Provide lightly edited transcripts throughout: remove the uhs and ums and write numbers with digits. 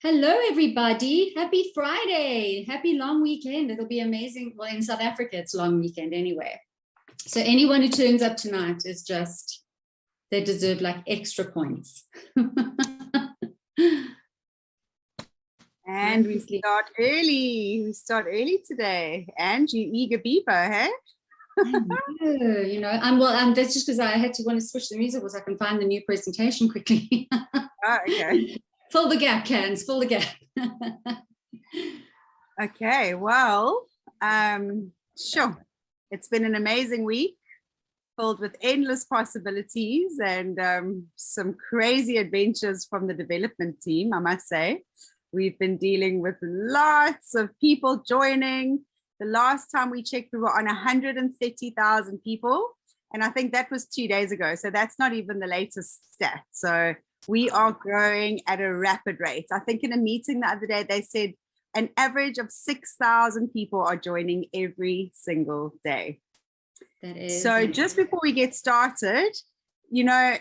Hello, everybody. Happy Friday. Happy long weekend. It'll be amazing. Well, in South Africa, it's long weekend anyway. So anyone who turns up tonight is just, they deserve like extra points. And we start early. We start early today. And you eager beaver, hey? That's just because I want to switch the music so I can find the new presentation quickly. Oh, okay. Fill the gap, Candz, fill the gap. Okay, well, sure. It's been an amazing week filled with endless possibilities and some crazy adventures from the development team, I must say. We've been dealing with lots of people joining. The last time we checked, we were on 130,000 people. And I think that was 2 days ago. So that's not even the latest stat. So we are growing at a rapid rate. I think in a meeting the other day, they said an average of 6,000 people are joining every single day. That is so amazing. Just before we get started, even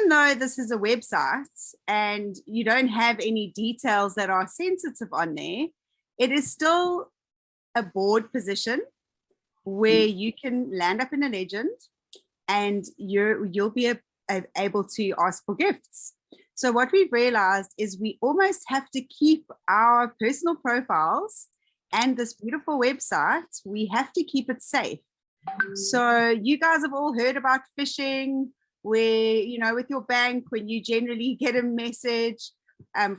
though this is a website and you don't have any details that are sensitive on there, it is still a board position where you can land up in a legend and you'll be able to ask for gifts. So what we've realized is we almost have to keep our personal profiles and this beautiful website, we have to keep it safe. So you guys have all heard about phishing, where, with your bank, when you generally get a message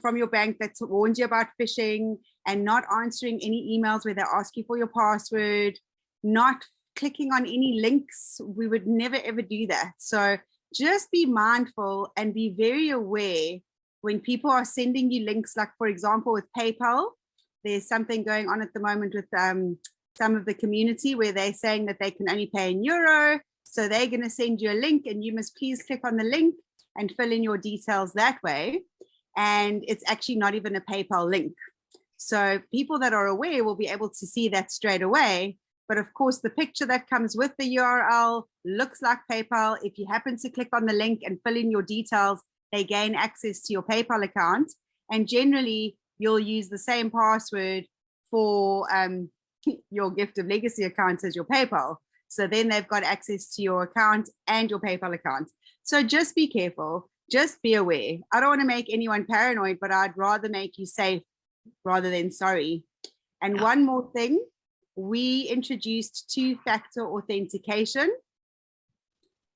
from your bank that warns you about phishing and not answering any emails where they ask you for your password, not clicking on any links. We would never, ever do that. So just be mindful and be very aware when people are sending you links, like, for example, with PayPal, there's something going on at the moment with some of the community where they're saying that they can only pay in euro. So they're going to send you a link and you must please click on the link and fill in your details that way. And it's actually not even a PayPal link. So people that are aware will be able to see that straight away. But of course, the picture that comes with the URL looks like PayPal. If you happen to click on the link and fill in your details, they gain access to your PayPal account. And generally, you'll use the same password for your Gift of Legacy account as your PayPal. So then they've got access to your account and your PayPal account. So just be careful. Just be aware. I don't want to make anyone paranoid, but I'd rather make you safe rather than sorry. And one more thing, we introduced two-factor authentication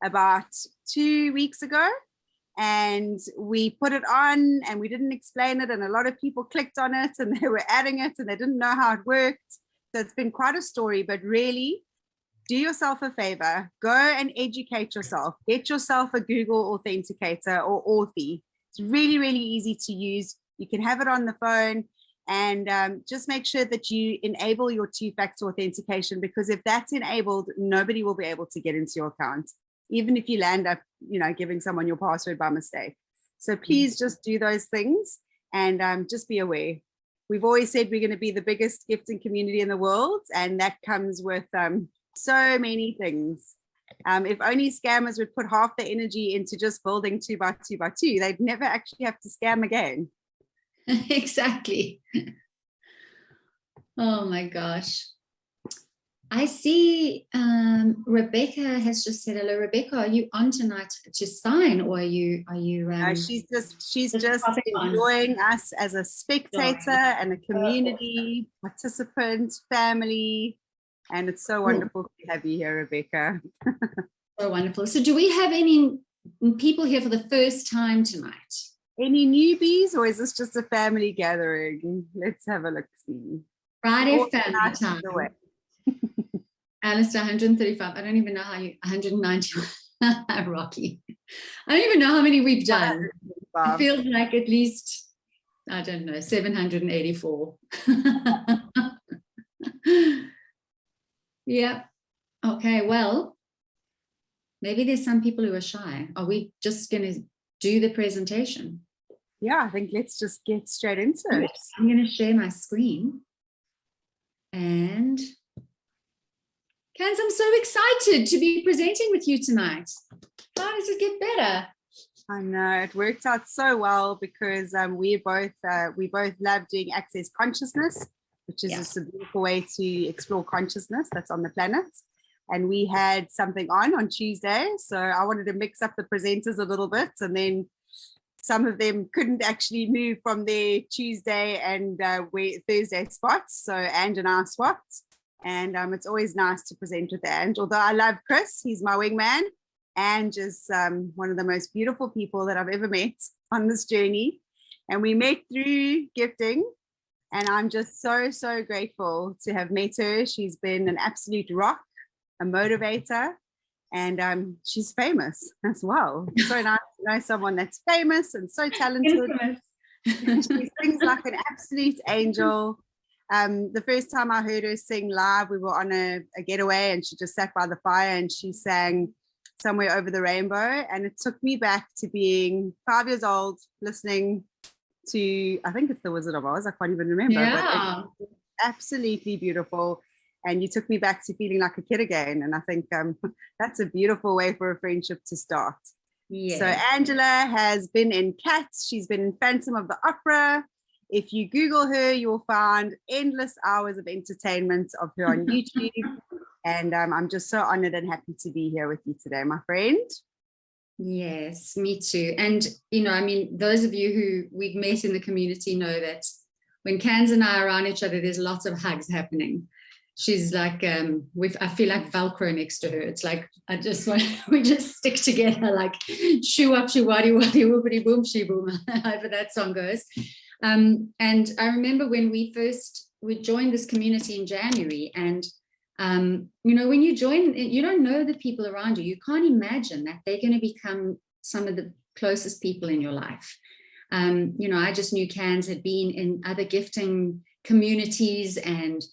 about 2 weeks ago, and we put it on and we didn't explain it, and a lot of people clicked on it and they were adding it and they didn't know how it worked. So it's been quite a story, but really do yourself a favor, go and educate yourself, get yourself a Google Authenticator or Authy. It's really, really easy to use. You can have it on the phone. And just make sure that you enable your two-factor authentication, because if that's enabled, nobody will be able to get into your account, even if you land up, giving someone your password by mistake. So please just do those things and just be aware. We've always said we're going to be the biggest gifting community in the world, and that comes with so many things. If only scammers would put half the energy into just building 2 by 2 by 2, they'd never actually have to scam again. Exactly. Oh my gosh. I see Rebecca has just said hello. Rebecca, are you on tonight to sign, or are you she's just enjoying us as a spectator and a community participant, family, and it's so wonderful to have you here, Rebecca. So wonderful. So do we have any people here for the first time tonight? Any newbies, or is this just a family gathering? Let's have a look. See. Friday family time. Alistair, 135. I don't even know how you 191. Rocky. I don't even know how many we've done. It feels like at least, I don't know, 784. Yeah. Okay, well, maybe there's some people who are shy. Are we just going to do the presentation? Yeah, I think let's just get straight into it. I'm going to share my screen. And Candz, I'm so excited to be presenting with you tonight. How does it get better? I know it worked out so well because we both love doing access consciousness, which is just a beautiful way to explore consciousness that's on the planet. And we had something on Tuesday, so I wanted to mix up the presenters a little bit, and then some of them couldn't actually move from their Tuesday and Thursday spots, so Ange and I swapped. And it's always nice to present with Ange. Although I love Chris, he's my wingman. Ange is one of the most beautiful people that I've ever met on this journey. And we met through gifting. And I'm just so, so grateful to have met her. She's been an absolute rock, a motivator, and she's famous as well. So nice to know someone that's famous and so talented. She sings like an absolute angel. The first time I heard her sing live, we were on a getaway and she just sat by the fire and she sang Somewhere Over the Rainbow. And it took me back to being 5 years old, listening to, I think it's The Wizard of Oz. I can't even remember. Yeah. But it's absolutely beautiful. And you took me back to feeling like a kid again. And I think that's a beautiful way for a friendship to start. Yeah. So Angela has been in Candz. She's been in Phantom of the Opera. If you Google her, you will find endless hours of entertainment of her on YouTube. And I'm just so honored and happy to be here with you today, my friend. Yes, me too. And, you know, I mean, those of you who we've met in the community know that when Candz and I are around each other, there's lots of hugs happening. She's like, I feel like Velcro next to her. It's like, we just stick together like shoo up, shoo waddy, waddy, whoopity boom, she boom, however that song goes. And I remember when we joined this community in January, and you know, when you join, you don't know the people around you. You can't imagine that they're going to become some of the closest people in your life. You know, I just knew Candz had been in other gifting communities, and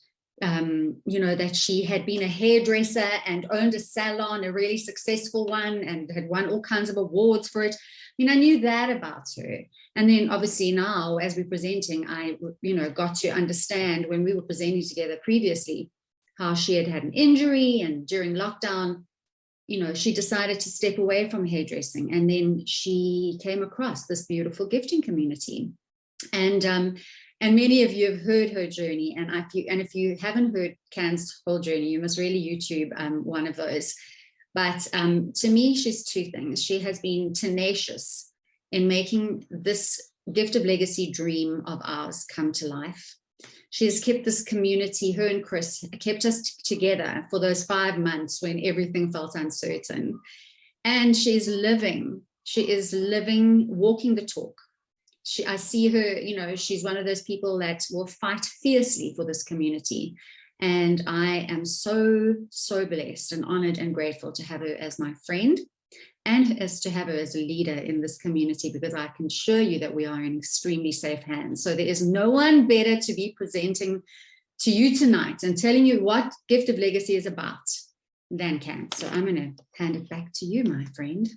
you know, that she had been a hairdresser and owned a salon, a really successful one, and had won all kinds of awards for it. I mean, I knew that about her. And then obviously now, as we're presenting, I, you know, got to understand when we were presenting together previously, how she had had an injury, and during lockdown, you know, she decided to step away from hairdressing, and then she came across this beautiful gifting community. And many of you have heard her journey, and if you haven't heard Candz's whole journey, you must really YouTube one of those. But to me, she's two things. She has been tenacious in making this gift of legacy dream of ours come to life. She has kept this community, her and Chris, kept us together for those 5 months when everything felt uncertain. And she is living, walking the talk. I see her, you know, she's one of those people that will fight fiercely for this community. And I am so, so blessed and honored and grateful to have her as my friend, and as to have her as a leader in this community, because I can assure you that we are in extremely safe hands. So there is no one better to be presenting to you tonight and telling you what Gift of Legacy is about than Candz. So I'm going to hand it back to you, my friend.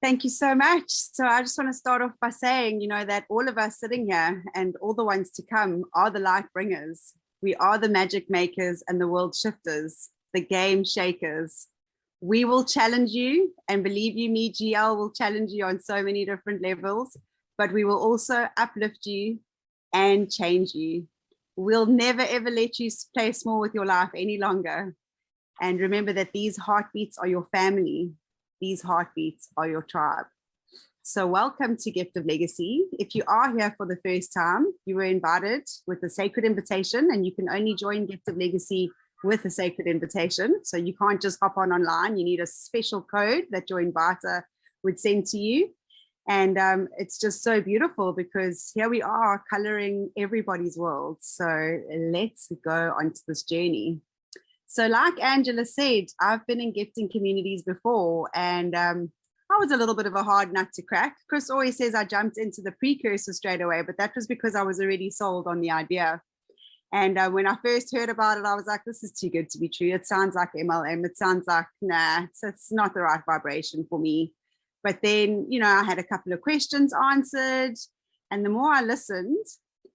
Thank you so much. So I just want to start off by saying, you know, that all of us sitting here and all the ones to come are the light bringers. We are the magic makers and the world shifters, the game shakers. We will challenge you, and believe you me, GL will challenge you on so many different levels, but we will also uplift you and change you. We'll never, ever let you play small with your life any longer. And remember that these heartbeats are your family. These heartbeats are your tribe. So welcome to Gift of Legacy. If you are here for the first time, you were invited with a sacred invitation, and you can only join Gift of Legacy with a sacred invitation. So you can't just hop on online. You need a special code that your inviter would send to you. And it's just so beautiful because here we are coloring everybody's world. So let's go onto this journey. So like Angela said, I've been in gifting communities before, and I was a little bit of a hard nut to crack. Chris always says I jumped into the precursor straight away, but that was because I was already sold on the idea. And when I first heard about it, I was like, this is too good to be true. It sounds like MLM. It sounds like, nah, it's not the right vibration for me. But then, you know, I had a couple of questions answered. And the more I listened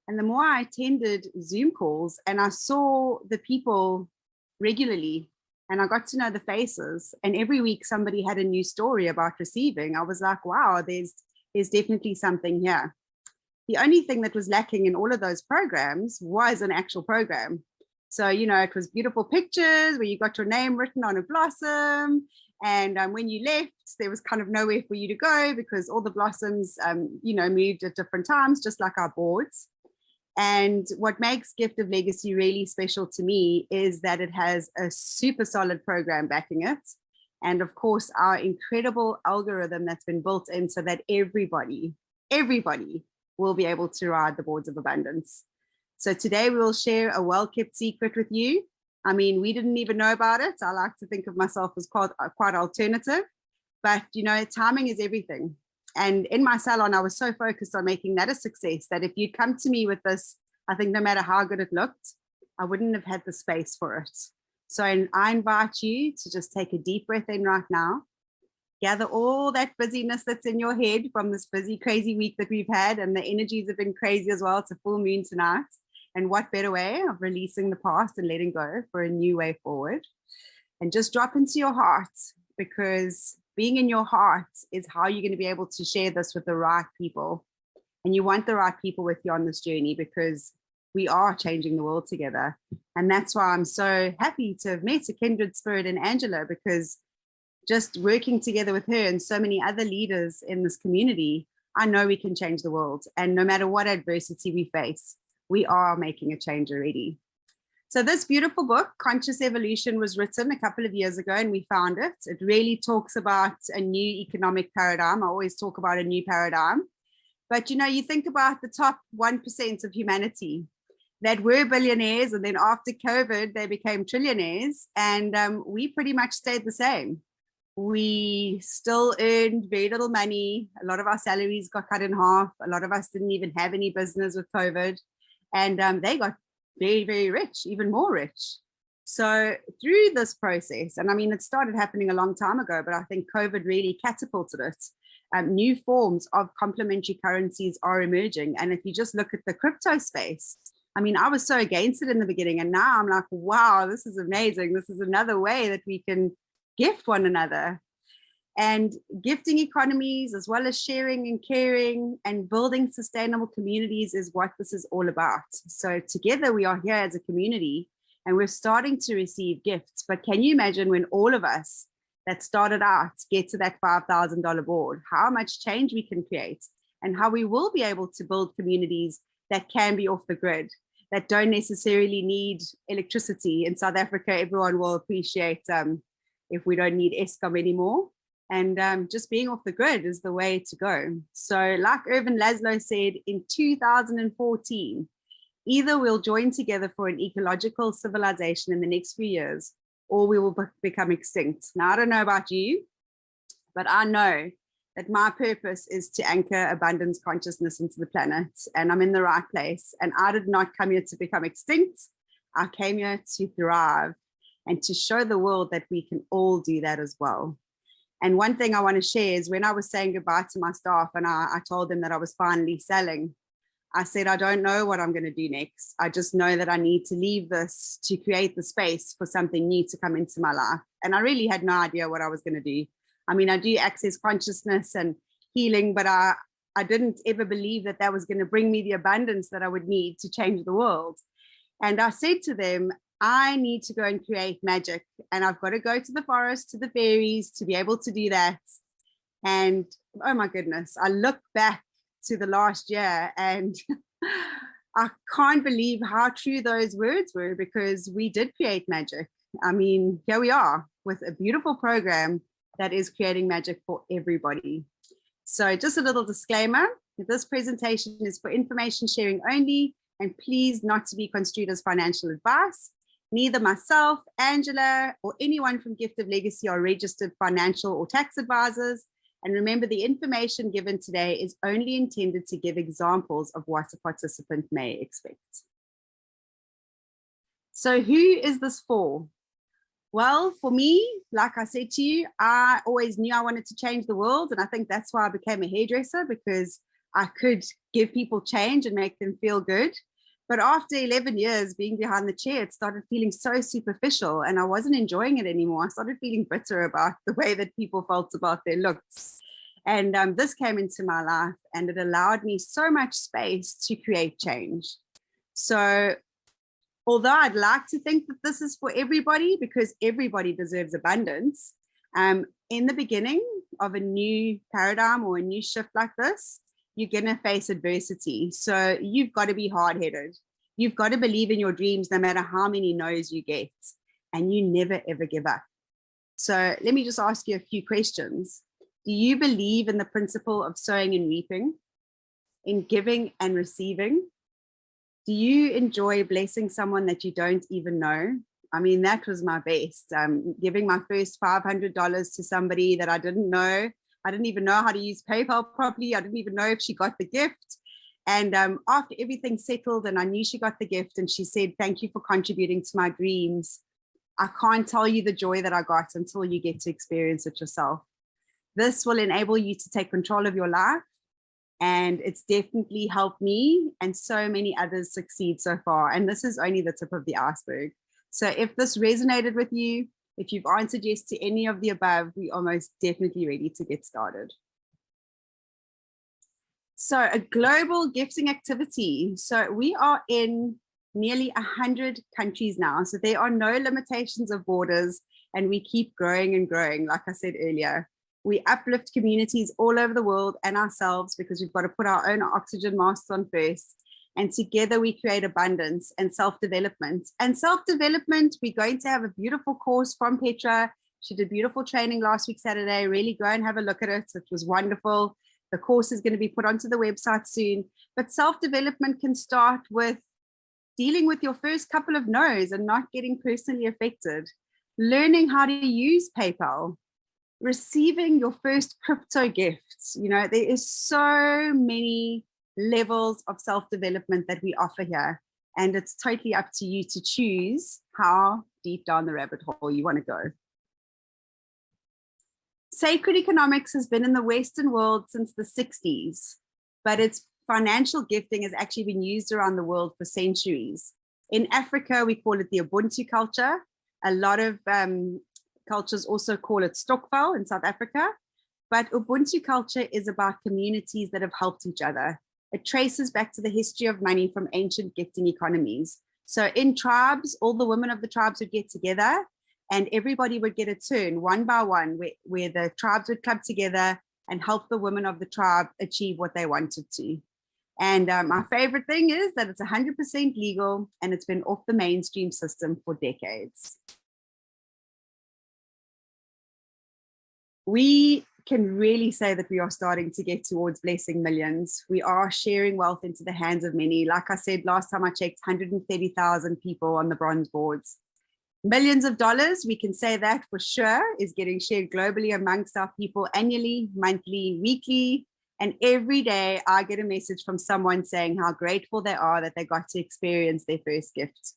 and the more I attended Zoom calls and I saw the people regularly and I got to know the faces. And every week somebody had a new story about receiving. I was like, wow, there's definitely something here. The only thing that was lacking in all of those programs was an actual program. So, you know, it was beautiful pictures where you got your name written on a blossom. And when you left, there was kind of nowhere for you to go because all the blossoms, you know, moved at different times, just like our boards. And what makes Gift of Legacy really special to me is that it has a super solid program backing it. And of course, our incredible algorithm that's been built in so that everybody will be able to ride the boards of abundance. So today we will share a well-kept secret with you. I mean, we didn't even know about it. I like to think of myself as quite alternative, but you know, timing is everything. And in my salon, I was so focused on making that a success that if you'd come to me with this, I think no matter how good it looked, I wouldn't have had the space for it. So I invite you to just take a deep breath in right now. Gather all that busyness that's in your head from this busy, crazy week that we've had, and the energies have been crazy as well. It's a full moon tonight. And what better way of releasing the past and letting go for a new way forward? And just drop into your heart, because being in your heart is how you're going to be able to share this with the right people. And you want the right people with you on this journey, because we are changing the world together. And that's why I'm so happy to have met a kindred spirit in Angela, because just working together with her and so many other leaders in this community, I know we can change the world. And no matter what adversity we face, we are making a change already. So this beautiful book, Conscious Evolution, was written a couple of years ago and we found it. It really talks about a new economic paradigm. I always talk about a new paradigm. But you know, you think about the top 1% of humanity that were billionaires, and then after COVID, they became trillionaires, and we pretty much stayed the same. We still earned very little money. A lot of our salaries got cut in half. A lot of us didn't even have any business with COVID. And they got very, very rich, even more rich. So through this process, and I mean, it started happening a long time ago, but I think COVID really catapulted it. New forms of complementary currencies are emerging. And if you just look at the crypto space, I mean, I was so against it in the beginning. And now I'm like, wow, this is amazing. This is another way that we can gift one another. And gifting economies, as well as sharing and caring and building sustainable communities, is what this is all about. So together we are here as a community and we're starting to receive gifts. But can you imagine when all of us that started out get to that $5,000 board, how much change we can create, and how we will be able to build communities that can be off the grid, that don't necessarily need electricity. In South Africa, everyone will appreciate if we don't need Eskom anymore. And just being off the grid is the way to go. So like Irvin Laszlo said in 2014, either we'll join together for an ecological civilization in the next few years, or we will become extinct. Now, I don't know about you, but I know that my purpose is to anchor abundance consciousness into the planet, and I'm in the right place. And I did not come here to become extinct. I came here to thrive and to show the world that we can all do that as well. And one thing I want to share is when I was saying goodbye to my staff and I told them that I was finally selling, I said, I don't know what I'm going to do next. I just know that I need to leave this to create the space for something new to come into my life. And I really had no idea what I was going to do. I mean, I do access consciousness and healing, but I didn't ever believe that that was going to bring me the abundance that I would need to change the world. And I said to them, I need to go and create magic, and I've got to go to the forest, to the fairies to be able to do that. And oh my goodness, I look back to the last year and I can't believe how true those words were, because we did create magic. I mean, here we are with a beautiful program that is creating magic for everybody. So just a little disclaimer, this presentation is for information sharing only, and please not to be construed as financial advice. Neither myself, Angela, or anyone from Gift of Legacy are registered financial or tax advisors. And remember, the information given today is only intended to give examples of what a participant may expect. So who is this for? Well, for me, like I said to you, I always knew I wanted to change the world. And I think that's why I became a hairdresser, because I could give people change and make them feel good. But after 11 years being behind the chair, it started feeling so superficial and I wasn't enjoying it anymore. I started feeling bitter about the way that people felt about their looks. And this came into my life and it allowed me so much space to create change. So although I'd like to think that this is for everybody because everybody deserves abundance, in the beginning of a new paradigm or a new shift like this, you're going to face adversity. So you've got to be hard-headed. You've got to believe in your dreams no matter how many no's you get. And you never, ever give up. So let me just ask you a few questions. Do you believe in the principle of sowing and reaping, in giving and receiving? Do you enjoy blessing someone that you don't even know? I mean, that was my best. Giving my first $500 to somebody that I didn't know. I didn't even know how to use PayPal properly. I didn't even know if she got the gift. And after everything settled and I knew she got the gift and she said, thank you for contributing to my dreams, I can't tell you the joy that I got until you get to experience it yourself. This will enable you to take control of your life. And it's definitely helped me and so many others succeed so far. And this is only the tip of the iceberg. So if this resonated with you, if you've answered yes to any of the above, we are most definitely ready to get started. So a global gifting activity. So we are in nearly 100 countries now. So there are no limitations of borders and we keep growing and growing. Like I said earlier, we uplift communities all over the world and ourselves because we've got to put our own oxygen masks on first. And together we create abundance and self-development. And self-development, we're going to have a beautiful course from Petra. She did beautiful training last week, Saturday. Really go and have a look at it. It was wonderful. The course is going to be put onto the website soon. But self-development can start with dealing with your first couple of no's and not getting personally affected. Learning how to use PayPal. Receiving your first crypto gifts. You know, there is so many levels of self-development that we offer here. And it's totally up to you to choose how deep down the rabbit hole you want to go. Sacred economics has been in the Western world since the 60s, but its financial gifting has actually been used around the world for centuries. In Africa, we call it the Ubuntu culture. A lot of cultures also call it stokvel in South Africa. But Ubuntu culture is about communities that have helped each other. It traces back to the history of money from ancient gifting economies. So in tribes, all the women of the tribes would get together and everybody would get a turn one by one where the tribes would club together and help the women of the tribe achieve what they wanted to. And my favorite thing is that it's 100% legal and it's been off the mainstream system for decades. We can really say that we are starting to get towards blessing millions. We are sharing wealth into the hands of many. Like I said, last time I checked, 130,000 people on the bronze boards. Millions of dollars, we can say that for sure, is getting shared globally amongst our people annually, monthly, weekly. And every day I get a message from someone saying how grateful they are that they got to experience their first gift.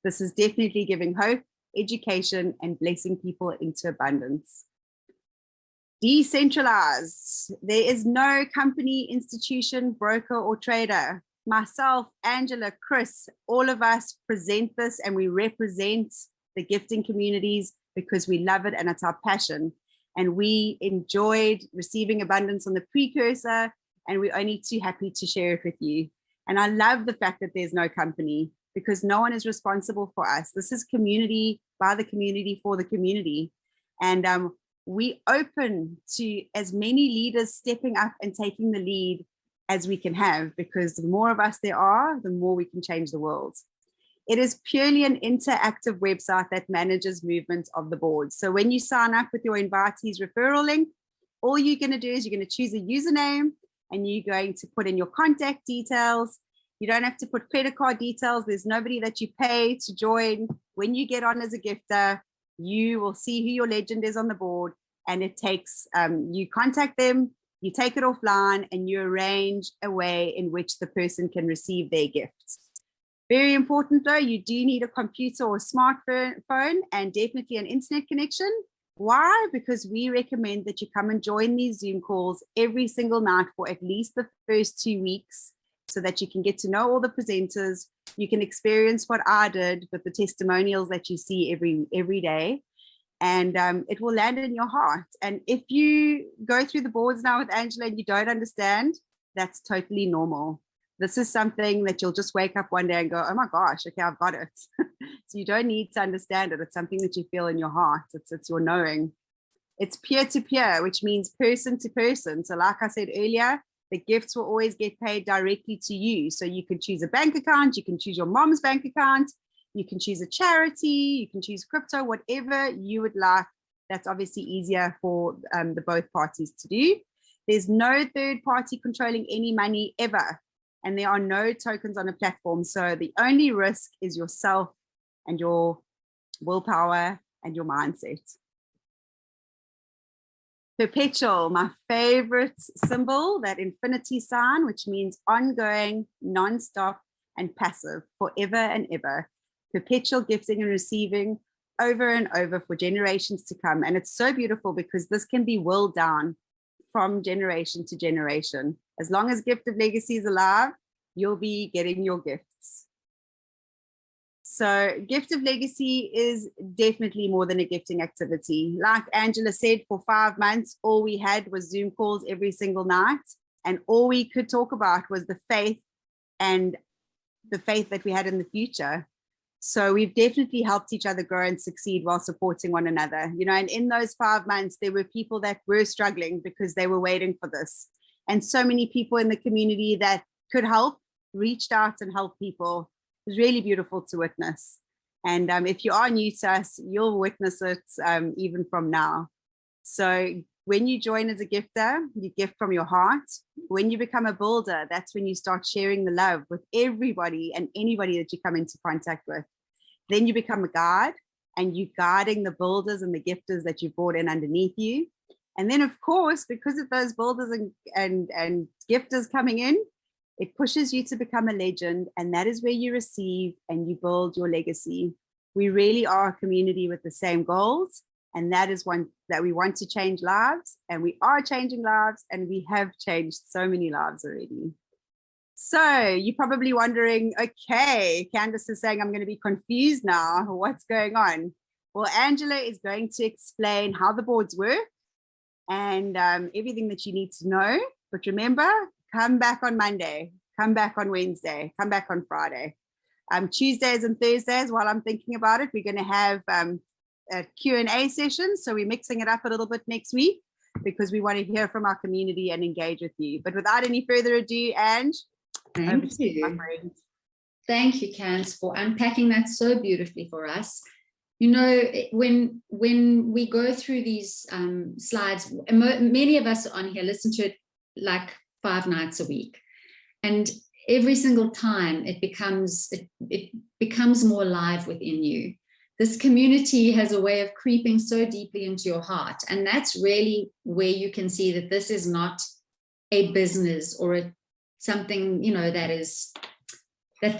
This is definitely giving hope, education, and blessing people into abundance. Decentralized. There is no company, institution, broker, or trader. Myself, Angela, Chris, all of us present this and we represent the gifting communities because we love it and it's our passion. And we enjoyed receiving abundance on the precursor and we're only too happy to share it with you. And I love the fact that there's no company because no one is responsible for us. This is community, by the community, for the community. And we open to as many leaders stepping up and taking the lead as we can have, because the more of us there are, the more we can change the world. It is purely an interactive website that manages movement of the board. So when you sign up with your invitees referral link, all you're going to do is you're going to choose a username and you're going to put in your contact details. You don't have to put credit card details. There's nobody that you pay to join. When you get on as a gifter, you will see who your legend is on the board, and it takes, you contact them, you take it offline, and you arrange a way in which the person can receive their gifts. Very important though, you do need a computer or a smartphone and definitely an internet connection. Why? Because we recommend that you come and join these Zoom calls every single night for at least the first 2 weeks. so that you can get to know all the presenters. You can experience what I did with the testimonials that you see every day. And it will land in your heart. And if you go through the boards now with Angela and you don't understand, that's totally normal. This is something that you'll just wake up one day and go, oh my gosh, okay, I've got it. So you don't need to understand it. It's something that you feel in your heart. It's your knowing. It's peer-to-peer, which means person to person. So like I said earlier, the gifts will always get paid directly to you. So you can choose a bank account, you can choose your mom's bank account, you can choose a charity, you can choose crypto, whatever you would like. That's obviously easier for the both parties to do. There's no third party controlling any money ever. And there are no tokens on a platform. So the only risk is yourself and your willpower and your mindset. Perpetual, my favorite symbol, that infinity sign, which means ongoing, non-stop, and passive, forever and ever. Perpetual gifting and receiving over and over for generations to come. And it's so beautiful because this can be willed down from generation to generation. As long as Gift of Legacy is alive, you'll be getting your gifts. So Gift of Legacy is definitely more than a gifting activity. Like Angela said, for 5 months, all we had was Zoom calls every single night. And all we could talk about was the faith and the faith that we had in the future. So we've definitely helped each other grow and succeed while supporting one another. You know, and in those 5 months, there were people that were struggling because they were waiting for this. And so many people in the community that could help reached out and helped people. It was really beautiful to witness. And if you are new to us, you'll witness it even from now. So when you join as a gifter, you gift from your heart. When you become a builder, that's when you start sharing the love with everybody and anybody that you come into contact with. Then you become a guide, and you're guiding the builders and the gifters that you brought in underneath you. And then, of course, because of those builders and gifters coming in, it pushes you to become a legend. And that is where you receive and you build your legacy. We really are a community with the same goals. And that is one that we want to change lives, and we are changing lives, and we have changed so many lives already. So you're probably wondering, okay, Candz is saying I'm going to be confused now. What's going on? Well, Angela is going to explain how the boards work and everything that you need to know. But remember, come back on Monday, come back on Wednesday, come back on Friday. Tuesdays and Thursdays, while I'm thinking about it, we're going to have a Q&A session. So we're mixing it up a little bit next week because we want to hear from our community and engage with you. But without any further ado, Ange, thank you. Thank you, Candz, for unpacking that so beautifully for us. You know, when we go through these slides, many of us on here listen to it like 5 nights a week. And every single time it becomes more alive within you. This community has a way of creeping so deeply into your heart. And that's really where you can see that this is not a business or something, you know, that's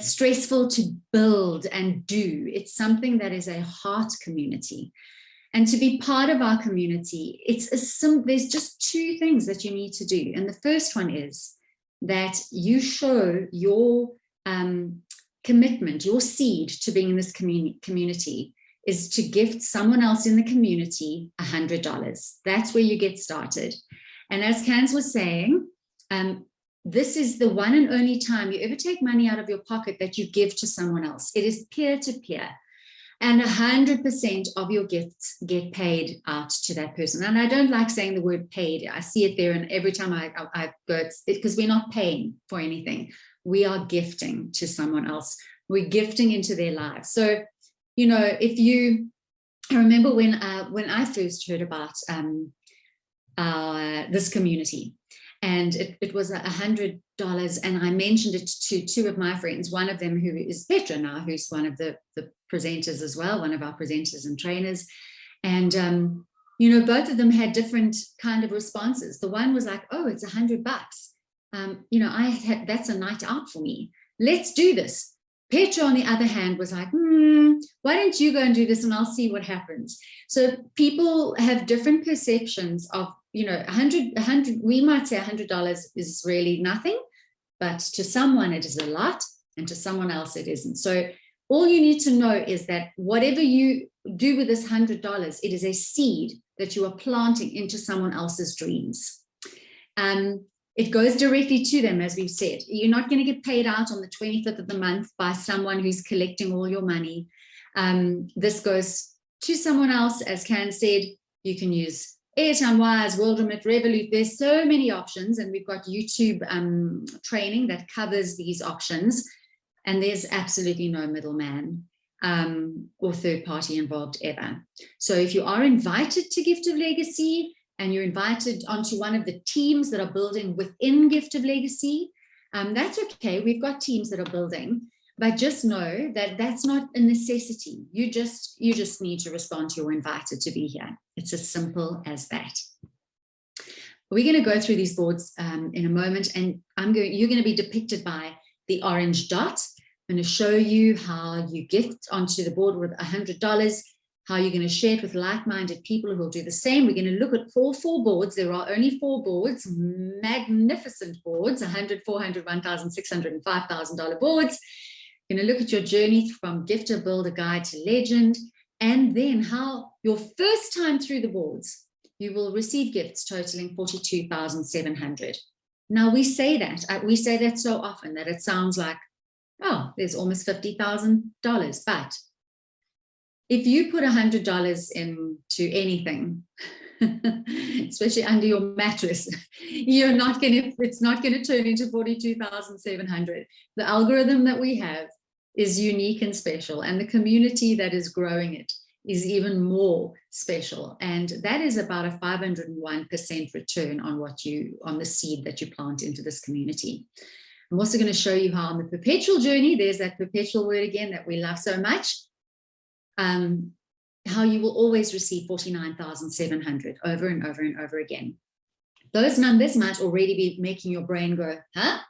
stressful to build and do. It's something that is a heart community. And to be part of our community, there's just 2 things that you need to do. And the first one is that you show your commitment, your seed to being in this community is to gift someone else in the community $100. That's where you get started. And as Candz was saying, this is the one and only time you ever take money out of your pocket that you give to someone else. It is peer-to-peer. And 100% of your gifts get paid out to that person. And I don't like saying the word paid. I see it there, and every time I go, it's because we're not paying for anything. We are gifting to someone else. We're gifting into their lives. So, you know, I remember when I first heard about this community, and it was $100, and I mentioned it to 2 of my friends, one of them who is Petra now, who's one of the presenters as well, one of our presenters and trainers. And, you know, both of them had different kind of responses. The one was like, oh, it's $100. You know, that's a night out for me. Let's do this. Petra, on the other hand, was like, why don't you go and do this and I'll see what happens. So people have different perceptions of, you know, $100, we might say $100 is really nothing. but to someone it is a lot, and to someone else it isn't. So all you need to know is that whatever you do with this $100, it is a seed that you are planting into someone else's dreams. It goes directly to them, as we've said. You're not going to get paid out on the 25th of the month by someone who's collecting all your money. This goes to someone else. As Candz said, you can use Airtime, Wise, WorldRemit, Revolut. There's so many options, and we've got YouTube training that covers these options, and there's absolutely no middleman or third party involved ever. So if you are invited to Gift of Legacy and you're invited onto one of the teams that are building within Gift of Legacy, that's okay. We've got teams that are building, but just know that that's not a necessity. You just need to respond to your invited to be here. It's as simple as that. We're going to go through these boards in a moment, and you're going to be depicted by the orange dot. I'm going to show you how you gift onto the board with $100, how you're going to share it with like-minded people who will do the same. We're going to look at four boards. There are only 4 boards, magnificent boards, $100, $400, $1,600, and $5,000 boards. You're going to look at your journey from gifter, builder, guide to legend, and then how your first time through the boards, you will receive gifts totaling $42,700. Now we say that so often that it sounds like, oh, there's almost $50,000. But if you put $100 into anything, especially under your mattress, it's not going to turn into $42,700. The algorithm that we have is unique and special, and the community that is growing it is even more special. And that is about a 501% return on the seed that you plant into this community. I'm also going to show you how on the perpetual journey, there's that perpetual word again that we love so much, how you will always receive 49,700 over and over and over again. Those numbers might already be making your brain go, huh?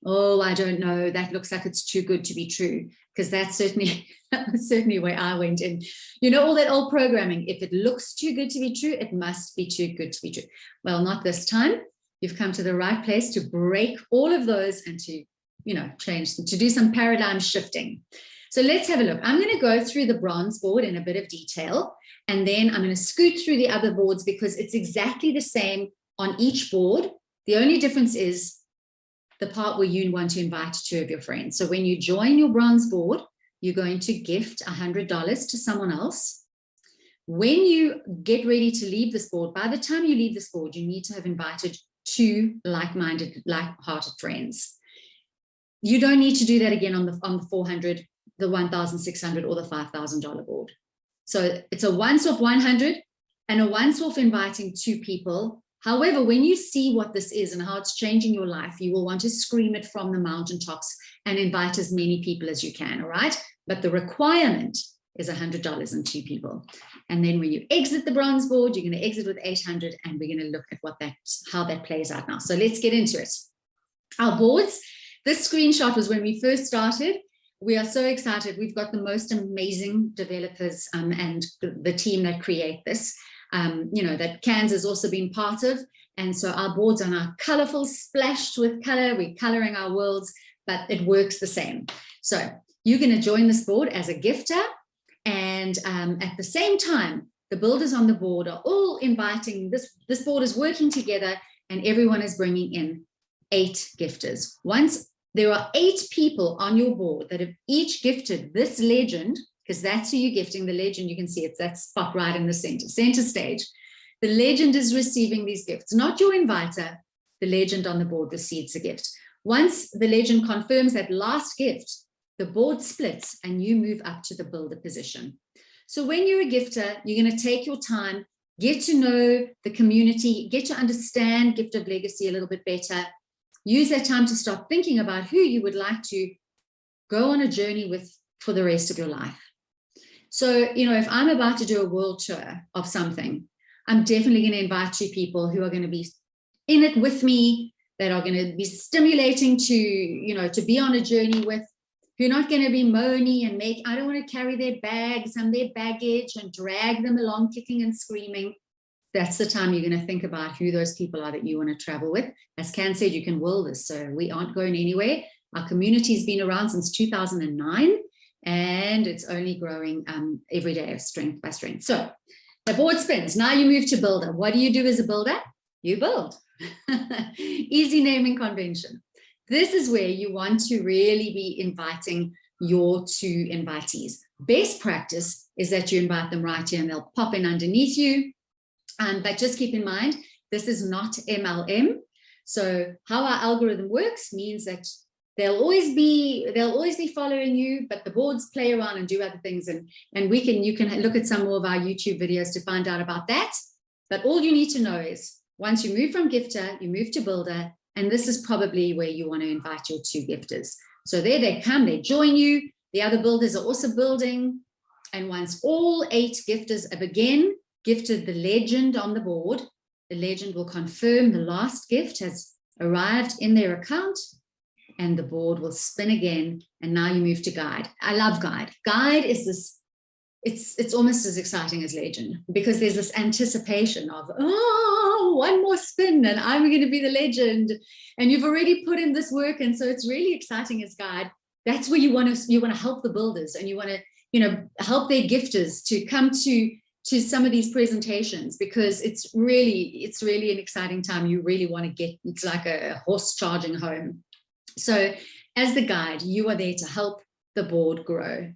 Oh, I don't know. That looks like it's too good to be true, because that's certainly where I went in. You know, all that old programming, if it looks too good to be true, it must be too good to be true. Well, not this time. You've come to the right place to break all of those and to, change them, to do some paradigm shifting. So let's have a look. I'm going to go through the bronze board in a bit of detail, and then I'm going to scoot through the other boards because it's exactly the same on each board. The only difference is the part where you want to invite 2 of your friends. So when you join your bronze board, you're going to gift $100 to someone else. When you get ready to leave this board, by the time you leave this board, you need to have invited 2 like-minded, like-hearted friends. You don't need to do that again on the 400, the 1,600, or the $5,000 board. So it's a once-off 100 and a once-off inviting 2 people. However, when you see what this is and how it's changing your life, you will want to scream it from the mountaintops and invite as many people as you can, all right? But the requirement is $100 and 2 people. And then when you exit the bronze board, you're going to exit with 800, and we're going to look at how that plays out now. So let's get into it. Our boards, this screenshot was when we first started. We are so excited. We've got the most amazing developers and the team that create this. That Candz has also been part of. And so our boards are now colorful, splashed with color. We're coloring our worlds, but it works the same. So you're going to join this board as a gifter. And at the same time, the builders on the board are all inviting, this board is working together, and everyone is bringing in 8 gifters. Once there are 8 people on your board that have each gifted this legend, because that's who you're gifting, the legend, you can see it's that spot right in the center stage. The legend is receiving these gifts, not your inviter. The legend on the board receives a gift. Once the legend confirms that last gift, the board splits and you move up to the builder position. So when you're a gifter, you're going to take your time, get to know the community, get to understand Gift of Legacy a little bit better. Use that time to start thinking about who you would like to go on a journey with for the rest of your life. So, if I'm about to do a world tour of something, I'm definitely going to invite 2 people who are going to be in it with me, that are going to be stimulating to be on a journey with, who are not going to be moany and I don't want to carry their bags and their baggage and drag them along kicking and screaming. that's the time you're going to think about who those people are that you want to travel with. As Candz said, you can will this, so we aren't going anywhere. Our community has been around since 2009, and it's only growing every day, strength by strength. So the board spins. Now you move to builder. What do you do as a builder? You build. Easy naming convention. This is where you want to really be inviting your two invitees. Best practice is that you invite them right here and they'll pop in underneath you. But just keep in mind, this is not MLM. So how our algorithm works means that they'll always be following you, but the boards play around and do other things. And you can look at some more of our YouTube videos to find out about that. But all you need to know is once you move from gifter, you move to builder, and this is probably where you want to invite your two gifters. So there they come, they join you. The other builders are also building. And once all 8 gifters have again gifted the legend on the board, the legend will confirm the last gift has arrived in their account, and the board will spin again. And now you move to guide. I love guide. Guide is this, it's almost as exciting as legend, because there's this anticipation of, oh, one more spin and I'm going to be the legend. And you've already put in this work. And so it's really exciting as guide. That's where you want to help the builders, and you want to, help their gifters to come to some of these presentations, because it's really an exciting time. You really want to get, it's like a horse charging home. So as the guide, you are there to help the board grow.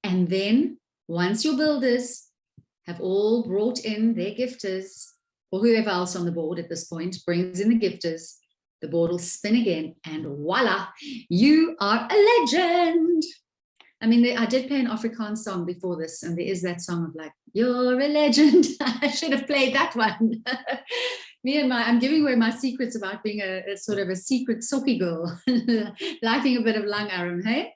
And then once your builders have all brought in their gifters, or whoever else on the board at this point brings in the gifters, the board will spin again, and voila, you are a legend. I mean, I did play an Afrikaans song before this, and there is that song of like, you're a legend. I should have played that one. I'm giving away my secrets about being a sort of a secret sokkie girl, liking a bit of lang arm, hey?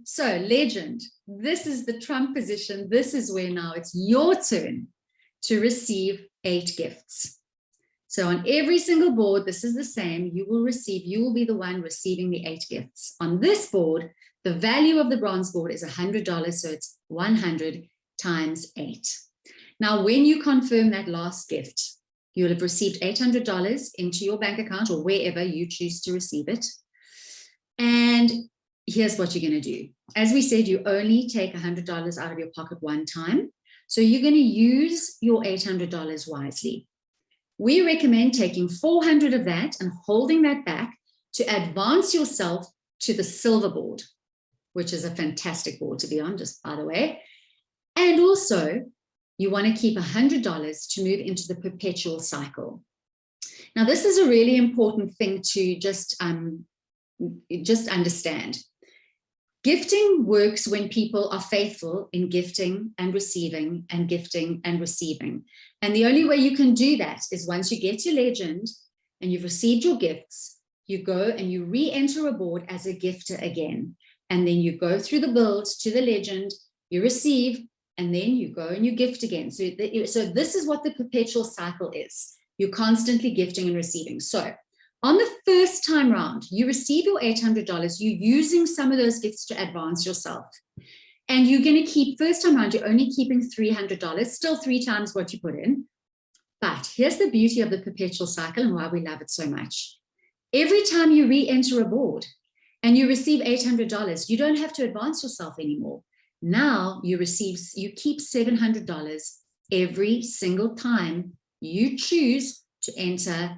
So legend, this is the trump position. This is where now it's your turn to receive 8 gifts. So on every single board, this is the same. You will be the one receiving the 8 gifts. On this board, the value of the bronze board is $100, so it's 100 times 8. Now, when you confirm that last gift, you'll have received $800 into your bank account or wherever you choose to receive it. And here's what you're going to do. As we said, you only take $100 out of your pocket one time. So you're going to use your $800 wisely. We recommend taking 400 of that and holding that back to advance yourself to the silver board, which is a fantastic board, to be honest, by the way. And also, you want to keep $100 to move into the perpetual cycle. Now, this is a really important thing to just understand. Gifting works when people are faithful in gifting and receiving and gifting and receiving. And the only way you can do that is once you get your legend and you've received your gifts, you go and you re-enter a board as a gifter again. And then you go through the build to the legend, you receive, and then you go and you gift again. So this is what the perpetual cycle is. You're constantly gifting and receiving. So on the first time round, you receive your $800, you're using some of those gifts to advance yourself. And you're going to keep, first time round, you're only keeping $300, still 3 times what you put in. But here's the beauty of the perpetual cycle and why we love it so much. Every time you re-enter a board and you receive $800, you don't have to advance yourself anymore. Now you keep $700 every single time you choose to enter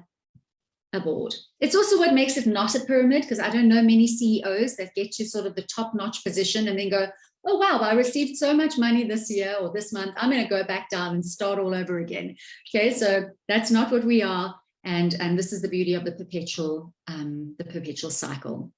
a board. It's also what makes it not a pyramid, because I don't know many CEOs that get to sort of the top-notch position and then go, oh, wow, I received so much money this year or this month, I'm going to go back down and start all over again. Okay, so that's not what we are. And this is the beauty of the perpetual cycle.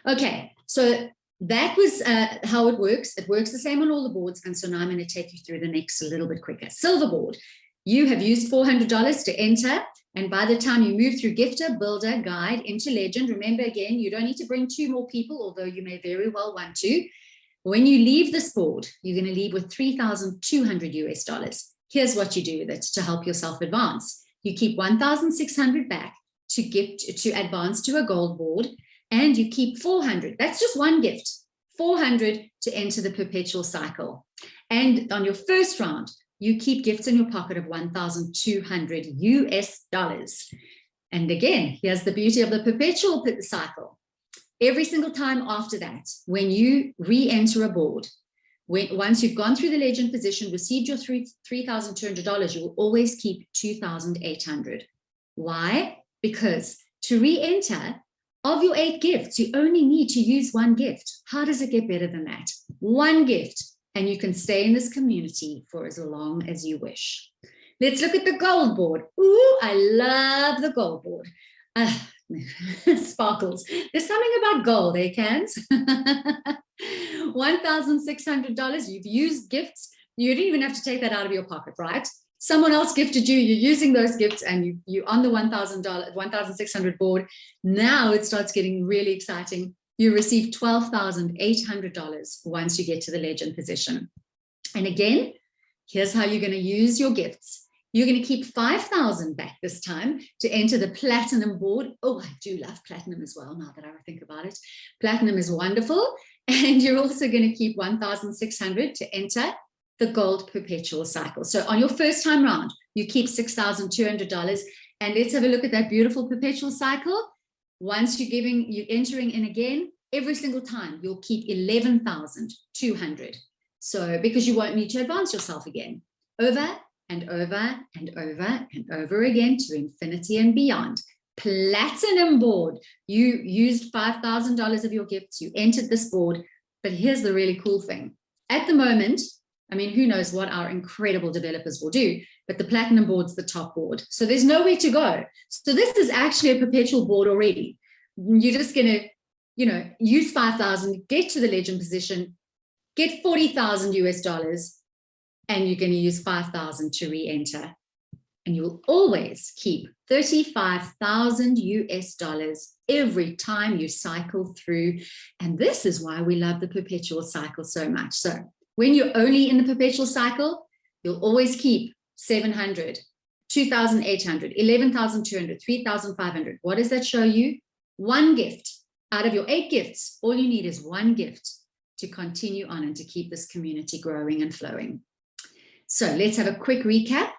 Okay, so that was how it works. It works the same on all the boards. And so now I'm going to take you through the next a little bit quicker. Silver board. You have used $400 to enter. And by the time you move through gifter, builder, guide into legend, remember again, you don't need to bring 2 more people, although you may very well want to. When you leave this board, you're going to leave with $3,200 US. Here's what you do with it to help yourself advance. You keep $1,600 back to advance to a gold board, and you keep $400. That's just one gift, $400 to enter the perpetual cycle. And on your first round, you keep gifts in your pocket of $1,200 US. And again, here's the beauty of the perpetual cycle. Every single time after that, when you re-enter a board, once you've gone through the legend position, received your $3,200, you will always keep $2,800. Why? Because to re-enter, of your 8 gifts, you only need to use 1 gift. How does it get better than that? 1 gift, and you can stay in this community for as long as you wish. Let's look at the gold board. Ooh, I love the gold board. Sparkles. There's something about gold, eh, Candz? $1,600. You've used gifts. You didn't even have to take that out of your pocket, right? Someone else gifted you, you're using those gifts, and you're on the $1,600 board. Now it starts getting really exciting. You receive $12,800 once you get to the legend position. And again, here's how you're going to use your gifts. You're going to keep $5,000 back this time to enter the platinum board. Oh, I do love platinum as well, now that I think about it. Platinum is wonderful. And you're also going to keep $1,600 to enter the gold perpetual cycle. So on your first time round, you keep $6,200. And let's have a look at that beautiful perpetual cycle. Once you're entering in again, every single time you'll keep $11,200. So because you won't need to advance yourself again, over and over and over and over again to infinity and beyond. Platinum board. You used $5,000 of your gifts. You entered this board. But here's the really cool thing. At the moment, I mean, who knows what our incredible developers will do, but the platinum board's the top board. So there's nowhere to go. So this is actually a perpetual board already. You're just going to, use 5,000, get to the legend position, get 40,000 US, and you're going to use 5,000 to re-enter. And you'll always keep 35,000 US every time you cycle through. And this is why we love the perpetual cycle so much. So when you're only in the perpetual cycle, you'll always keep 700, 2,800, 11,200, 3,500. What does that show you? 1 gift out of your 8 gifts. All you need is 1 gift to continue on and to keep this community growing and flowing. So let's have a quick recap.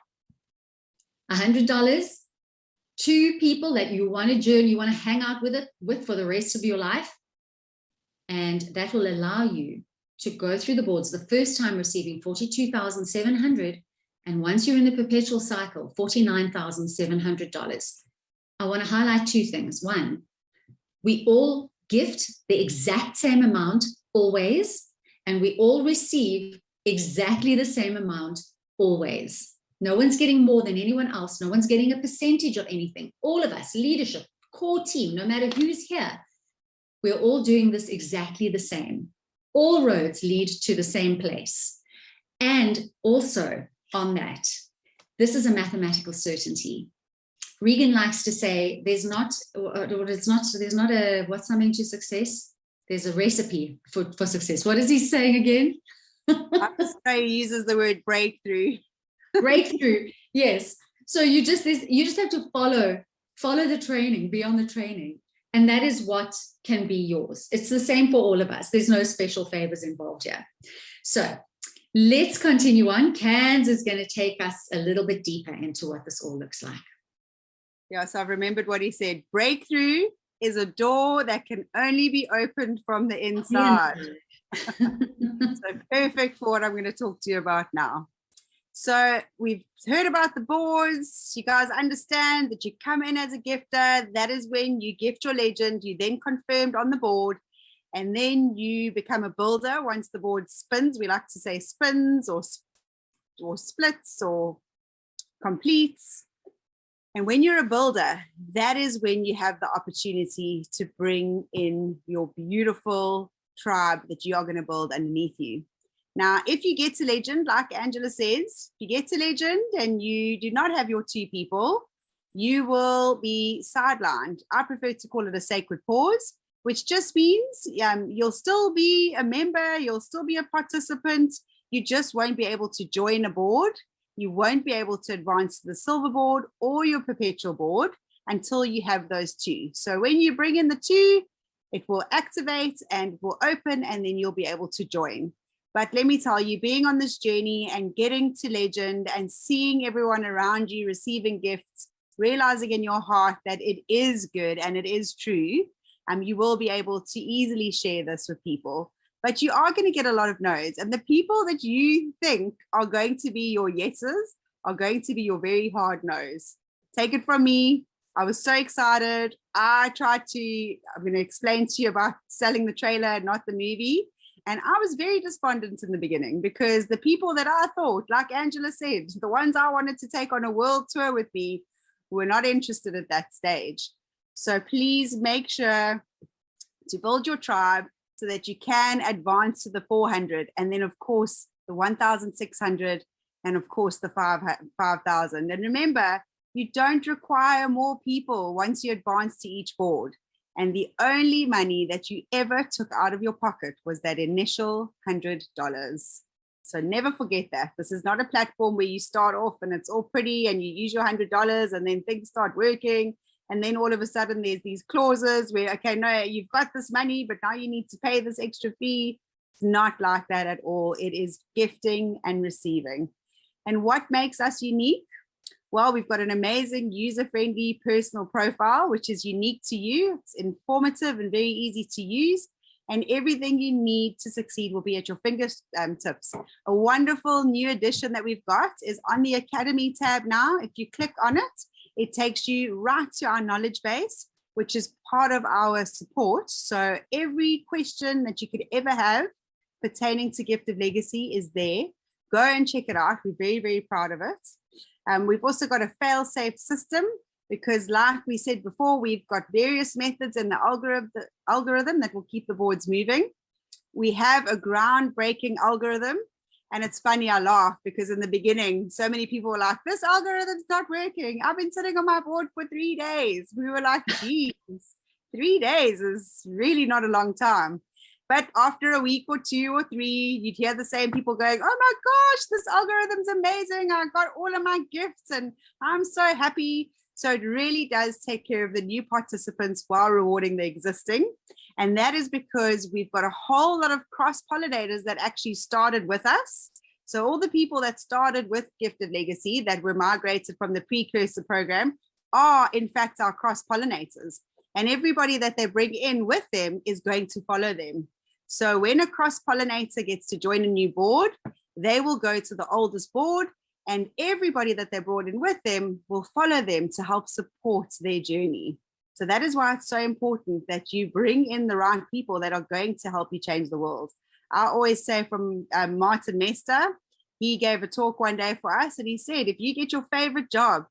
$100, 2 people that you want to journey, you want to hang out with for the rest of your life. And that will allow you to go through the boards, the first time receiving $42,700, and once you're in the perpetual cycle, $49,700. I want to highlight 2 things. 1, we all gift the exact same amount always, and we all receive exactly the same amount always. No one's getting more than anyone else. No one's getting a percentage of anything. All of us, leadership, core team, no matter who's here, we're all doing this exactly the same. All roads lead to the same place. And also on that, this is a mathematical certainty. Regan likes to say there's not a, what's something to success? There's a recipe for success. What is he saying again? He uses the word breakthrough. Breakthrough, yes. So you just have to follow the training, be on the training. And that is what can be yours. It's the same for all of us. There's no special favors involved here. So let's continue on. Candz is going to take us a little bit deeper into what this all looks like. Yeah, so I've remembered what he said. Breakthrough is a door that can only be opened from the inside. So perfect for what I'm going to talk to you about now. So we've heard about the boards. You guys understand that you come in as a gifter. That is when you gift your legend. You then confirmed on the board, and then you become a builder once the board spins. We like to say spins or splits or completes. And when you're a builder, that is when you have the opportunity to bring in your beautiful tribe that you are going to build underneath you. Now, if you get to legend, like Angela says, if you get to legend and you do not have your 2 people, you will be sidelined. I prefer to call it a sacred pause, which just means you'll still be a member, you'll still be a participant. You just won't be able to join a board. You won't be able to advance to the silver board or your perpetual board until you have those 2. So when you bring in the 2, it will activate and will open, and then you'll be able to join. But let me tell you, being on this journey and getting to legend and seeing everyone around you receiving gifts, realizing in your heart that it is good and it is true, you will be able to easily share this with people. But you are going to get a lot of no's. And the people that you think are going to be your yeses are going to be your very hard no's. Take it from me. I was so excited. I'm going to explain to you about selling the trailer, not the movie. And I was very despondent in the beginning because the people that I thought, like Angela said, the ones I wanted to take on a world tour with me were not interested at that stage. So please make sure to build your tribe so that you can advance to the 400. And then, of course, the 1,600 and, of course, the 5,000. And remember, you don't require more people once you advance to each board. And the only money that you ever took out of your pocket was that initial $100. So never forget that. This is not a platform where you start off and it's all pretty and you use your $100 and then things start working. And then all of a sudden there's these clauses where, okay, no, you've got this money, but now you need to pay this extra fee. It's not like that at all. It is gifting and receiving. And what makes us unique? Well, we've got an amazing user-friendly personal profile, which is unique to you. It's informative and very easy to use. And everything you need to succeed will be at your fingertips. A wonderful new addition that we've got is on the Academy tab now. If you click on it, it takes you right to our knowledge base, which is part of our support. So every question that you could ever have pertaining to Gift of Legacy is there. Go and check it out. We're very, very proud of it. We've also got a fail-safe system because, like we said before, we've got various methods in the algorithm that will keep the boards moving. We have a groundbreaking algorithm. And it's funny, I laugh because in the beginning, so many people were like, this algorithm's not working. I've been sitting on my board for 3 days. We were like, geez, 3 days is really not a long time. But after a week or 2 or 3, you'd hear the same people going, oh my gosh, this algorithm's amazing. I got all of my gifts and I'm so happy. So it really does take care of the new participants while rewarding the existing. And that is because we've got a whole lot of cross-pollinators that actually started with us. So all the people that started with Gift of Legacy that were migrated from the precursor program are in fact our cross-pollinators. And everybody that they bring in with them is going to follow them. So when a cross-pollinator gets to join a new board, they will go to the oldest board and everybody that they brought in with them will follow them to help support their journey. So that is why it's so important that you bring in the right people that are going to help you change the world. I always say from Martin Mester, he gave a talk one day for us and he said, if you get your favorite job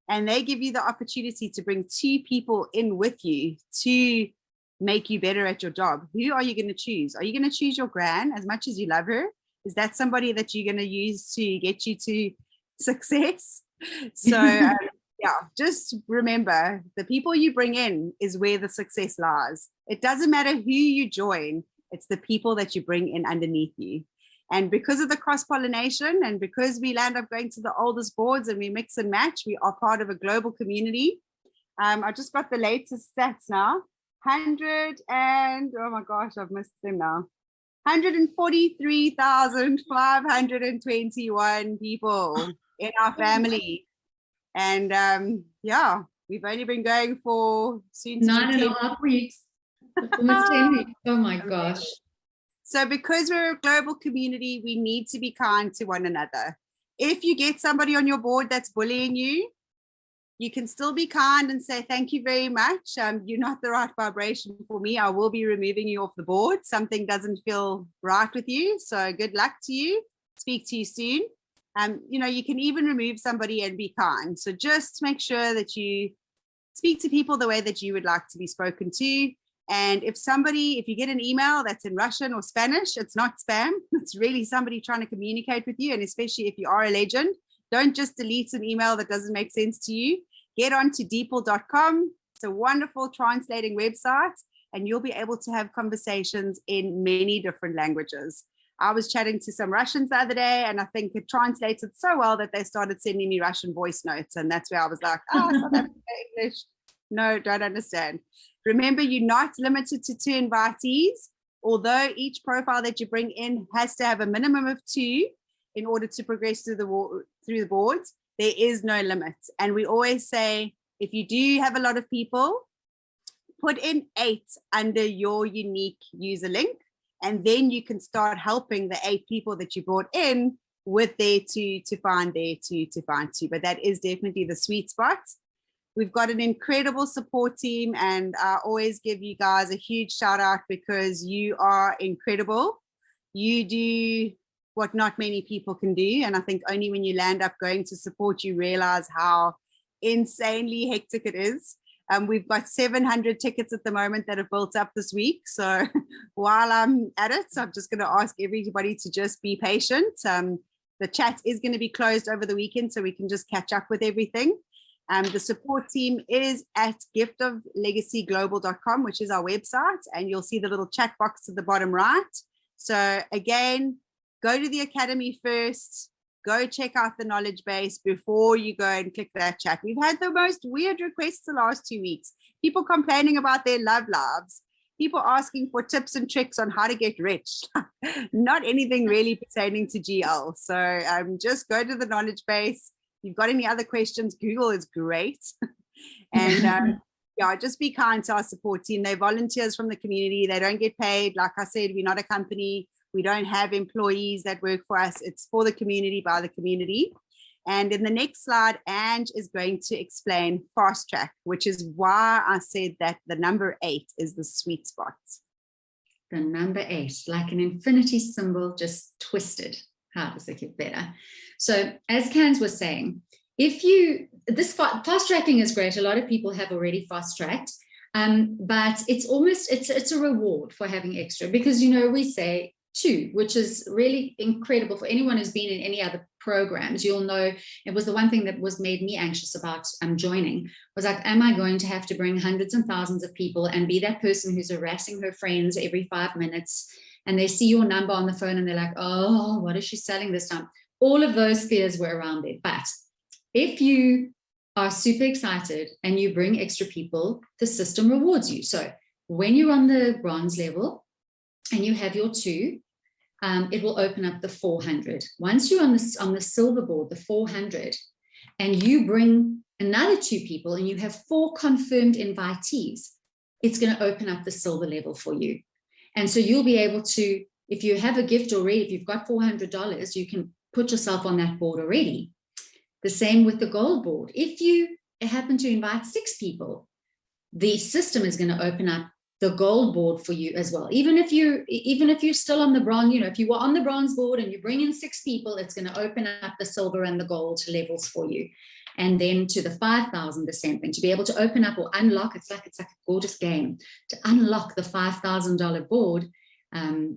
and they give you the opportunity to bring 2 people in with you to make you better at your job, who are you going to choose? Are you going to choose your gran as much as you love her? Is that somebody that you're going to use to get you to success? So yeah, just remember the people you bring in is where the success lies. It doesn't matter who you join. It's the people that you bring in underneath you. And because of the cross-pollination and because we land up going to the oldest boards and we mix and match, we are part of a global community. I just got the latest stats now. 100 and, oh my gosh, I've missed them now. 143,521 people in our family. And yeah, we've only been going for soon 9.5 weeks. Almost 10 weeks. Oh my gosh. So because we're a global community, we need to be kind to one another. If you get somebody on your board that's bullying you, you can still be kind and say, thank you very much. You're not the right vibration for me. I will be removing you off the board. Something doesn't feel right with you. So good luck to you. Speak to you soon. You can even remove somebody and be kind. So just make sure that you speak to people the way that you would like to be spoken to. And if you get an email that's in Russian or Spanish, it's not spam. It's really somebody trying to communicate with you. And especially if you are a legend, don't just delete an email that doesn't make sense to you. Get on to deeple.com. It's a wonderful translating website, and you'll be able to have conversations in many different languages. I was chatting to some Russians the other day, and I think it translated so well that they started sending me Russian voice notes. And that's where I was like, South Africa English. No, don't understand. Remember, you're not limited to 2 invitees. although each profile that you bring in has to have a minimum of 2 in order to progress through the boards, there is no limit. And we always say, if you do have a lot of people, put in 8 under your unique user link, and then you can start helping the 8 people that you brought in with their 2 to find their 2 to find 2. But that is definitely the sweet spot. We've got an incredible support team, and I always give you guys a huge shout out because you are incredible. You do what not many people can do. And I think only when you land up going to support, you realize how insanely hectic it is. We've got 700 tickets at the moment that have built up this week. So while I'm at it, I'm just going to ask everybody to just be patient. The chat is going to be closed over the weekend, so we can just catch up with everything. The support team is at giftoflegacyglobal.com, which is our website, and you'll see the little chat box at the bottom right. So again, go to the academy first. Go check out the knowledge base before you go and click that chat. We've had the most weird requests the last 2 weeks. People complaining about their love lives. People asking for tips and tricks on how to get rich. Not anything really pertaining to GL. So just go to the knowledge base. If you've got any other questions, Google is great. And yeah, just be kind to our support team. They're volunteers from the community. They don't get paid. Like I said, we're not a company. We don't have employees that work for us. It's for the community, by the community. And in the next slide, Ange is going to explain fast track, which is why I said that the number 8 is the sweet spot. The number 8, like an infinity symbol, just twisted. How does it get better? So as Candz was saying, this fast tracking is great. A lot of people have already fast tracked. But it's a reward for having extra, because, we say 2, which is really incredible for anyone who's been in any other programs. You'll know it was the one thing that made me anxious about joining, was like, am I going to have to bring hundreds and thousands of people and be that person who's harassing her friends every 5 minutes, and they see your number on the phone and they're like, oh, what is she selling this time? All of those fears were around it. But if you are super excited and you bring extra people, the system rewards you. So when you're on the bronze level and you have your 2, it will open up the 400. Once you're on the silver board, the 400, and you bring another 2 people and you have 4 confirmed invitees, it's going to open up the silver level for you. And so you'll be able to, if you have a gift already, if you've got $400, you can put yourself on that board already. The same with the gold board. If you happen to invite 6 people, the system is going to open up the gold board for you as well. Even if you're still on the bronze, if you were on the bronze board and you bring in 6 people, it's going to open up the silver and the gold levels for you. And then to the 5,000, the same thing, to be able to open up or unlock. It's like a gorgeous game. To unlock the $5,000 board,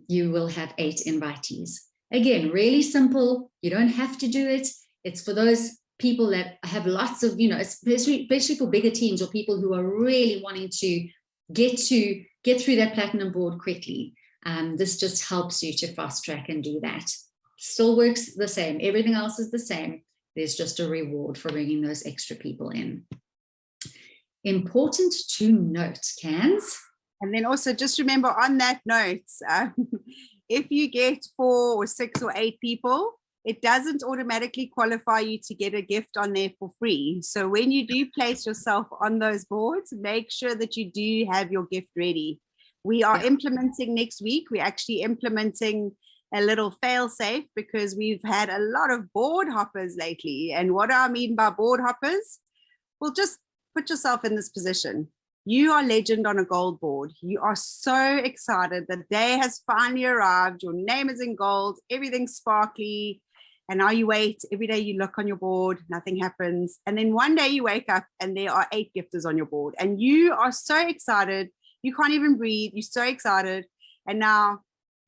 you will have 8 invitees. Again, really simple. You don't have to do it. It's for those people that have lots of, especially for bigger teams or people who are really wanting to get through that platinum board quickly. This just helps you to fast track and do that. Still works the same. Everything else is the same. There's just a reward for bringing those extra people in. Important to note, Candz. And then also just remember on that note, if you get 4 or 6 or 8 people, it doesn't automatically qualify you to get a gift on there for free. So when you do place yourself on those boards, make sure that you do have your gift ready. We are implementing next week. We're actually implementing a little fail safe because we've had a lot of board hoppers lately. And what do I mean by board hoppers? Well, just put yourself in this position. You are legend on a gold board. You are so excited. The day has finally arrived. Your name is in gold. Everything's sparkly. And now you wait. Every day you look on your board, nothing happens. And then one day you wake up and there are 8 gifters on your board. And you are so excited. You can't even breathe. You're so excited. And now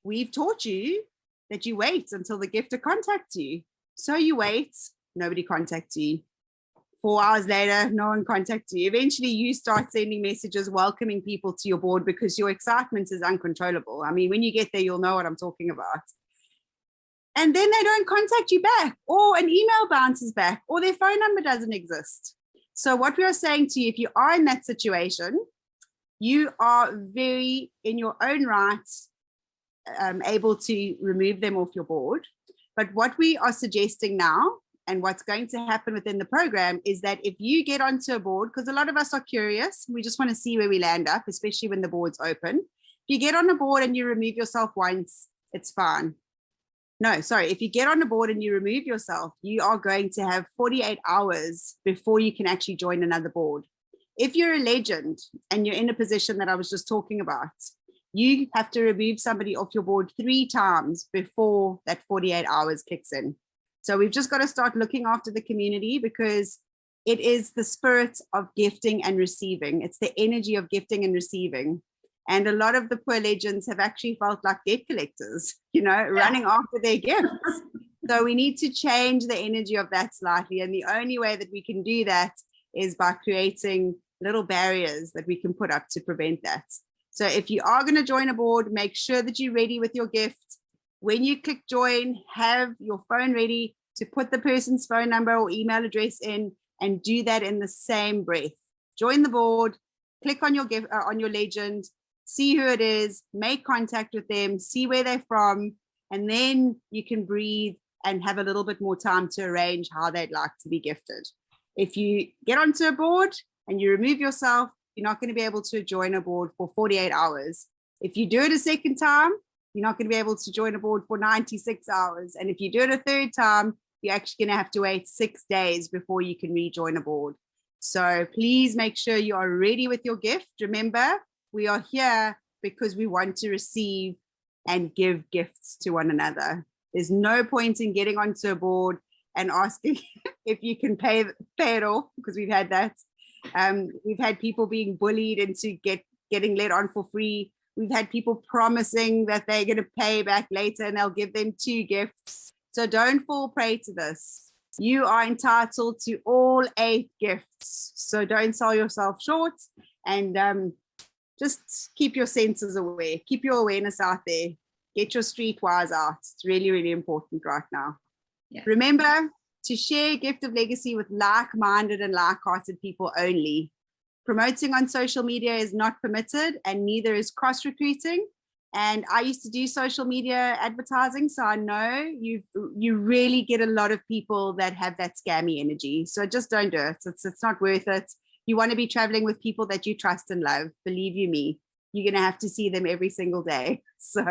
we've taught you that you wait until the gifter contacts you. So you wait. Nobody contacts you. 4 hours later, no one contacts you. Eventually, you start sending messages welcoming people to your board because your excitement is uncontrollable. I mean, when you get there, you'll know what I'm talking about. And then they don't contact you back, or an email bounces back, or their phone number doesn't exist. So what we are saying to you, if you are in that situation, you are very, in your own right, able to remove them off your board. But what we are suggesting now, and what's going to happen within the program, is that if you get onto a board, because a lot of us are curious, we just want to see where we land up, especially when the board's open. If you get on a board and you remove yourself once, it's fine. No, sorry, if you get on a board and you remove yourself, you are going to have 48 hours before you can actually join another board. If you're a legend and you're in a position that I was just talking about, you have to remove somebody off your board 3 times before that 48 hours kicks in. So we've just got to start looking after the community, because it is the spirit of gifting and receiving. It's the energy of gifting and receiving. And a lot of the poor legends have actually felt like debt collectors, running after their gifts. So we need to change the energy of that slightly. And the only way that we can do that is by creating little barriers that we can put up to prevent that. So if you are going to join a board, make sure that you're ready with your gift. When you click join, have your phone ready to put the person's phone number or email address in, and do that in the same breath. Join the board, click on your gift, on your legend, see who it is, make contact with them, see where they're from, and then you can breathe and have a little bit more time to arrange how they'd like to be gifted. If you get onto a board and you remove yourself, you're not going to be able to join a board for 48 hours. If you do it a second time, you're not going to be able to join a board for 96 hours. And if you do it a third time, you're actually going to have to wait 6 days before you can rejoin a board. So please make sure you are ready with your gift. Remember, we are here because we want to receive and give gifts to one another. There's no point in getting onto a board and asking if you can pay it off, because we've had that. We've had people being bullied into getting let on for free. We've had people promising that they're going to pay back later and they'll give them 2 gifts. So don't fall prey to this. You are entitled to all 8 gifts. So don't sell yourself short, and just keep your senses aware. Keep your awareness out there. Get your streetwise out. It's really, really important right now. Yeah. Remember to share Gift of Legacy with like-minded and like-hearted people only. Promoting on social media is not permitted, and neither is cross-recruiting. And I used to do social media advertising, so I know you really get a lot of people that have that scammy energy. So just don't do it. It's not worth it. You want to be traveling with people that you trust and love. Believe you me, you're going to have to see them every single day. So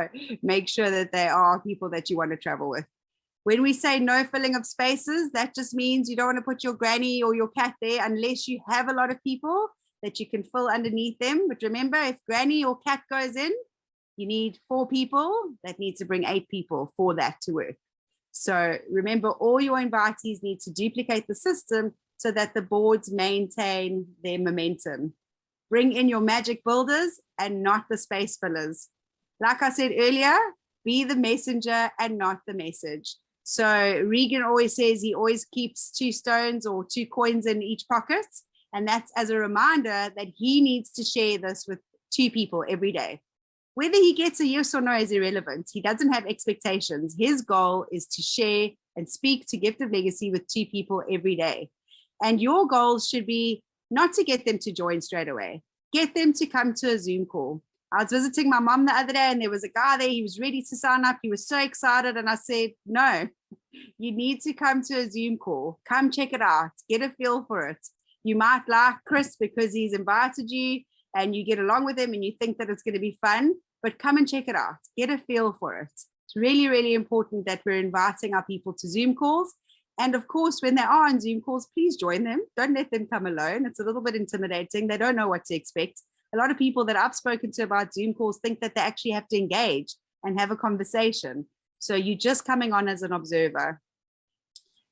make sure that they are people that you want to travel with. When we say no filling of spaces, that just means you don't want to put your granny or your cat there unless you have a lot of people that you can fill underneath them. But remember, if granny or cat goes in, you need 4 people. That needs to bring 8 people for that to work. So remember, all your invitees need to duplicate the system so that the boards maintain their momentum. Bring in your magic builders and not the space fillers. Like I said earlier, be the messenger and not the message. So Regan always says he always keeps 2 stones or 2 coins in each pocket. And that's as a reminder that he needs to share this with 2 people every day. Whether he gets a yes or no is irrelevant. He doesn't have expectations. His goal is to share and speak to Gift of Legacy with 2 people every day. And your goals should be not to get them to join straight away. Get them to come to a Zoom call. I was visiting my mom the other day and there was a guy there. He was ready to sign up. He was so excited. And I said, no, you need to come to a Zoom call. Come check it out. Get a feel for it. You might like Chris because he's invited you and you get along with him and you think that it's going to be fun, but come and check it out. Get a feel for it. It's really, really important that we're inviting our people to Zoom calls. And of course, when they are on Zoom calls, please join them. Don't let them come alone. It's a little bit intimidating. They don't know what to expect. A lot of people that I've spoken to about Zoom calls think that they actually have to engage and have a conversation. So you're just coming on as an observer.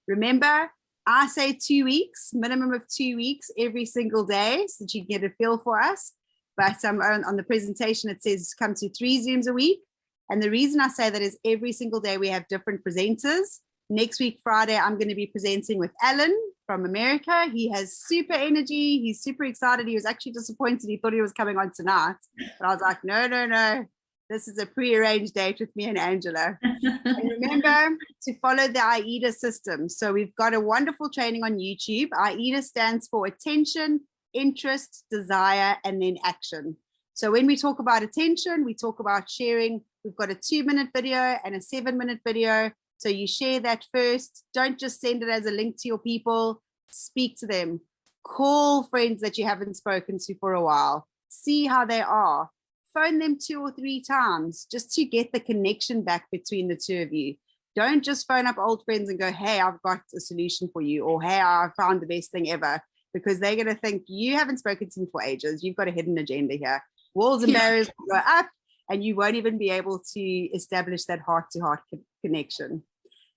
Remember, I say 2 weeks, minimum of 2 weeks every single day so that you get a feel for us. But on the presentation, it says come to 3 Zooms a week. And the reason I say that is every single day we have different presenters. Next week, Friday, I'm going to be presenting with Alan from America. He has super energy. He's super excited. He was actually disappointed. He thought he was coming on tonight. But I was like, no. This is a pre-arranged date with me and Angela. And remember to follow the AIDA system. So we've got a wonderful training on YouTube. AIDA stands for attention, interest, desire, and then action. So when we talk about attention, we talk about sharing We've got a 2-minute video and a 7-minute video. So you share that first. Don't just send it as a link to your people. Speak to them. Call friends that you haven't spoken to for a while. See how they are. Phone them 2 or 3 times just to get the connection back between the two of you. Don't just phone up old friends and go, hey, I've got a solution for you, or hey, I found the best thing ever, because they're going to think you haven't spoken to me for ages. You've got a hidden agenda here. Walls and barriers will go up, and you won't even be able to establish that heart-to-heart connection.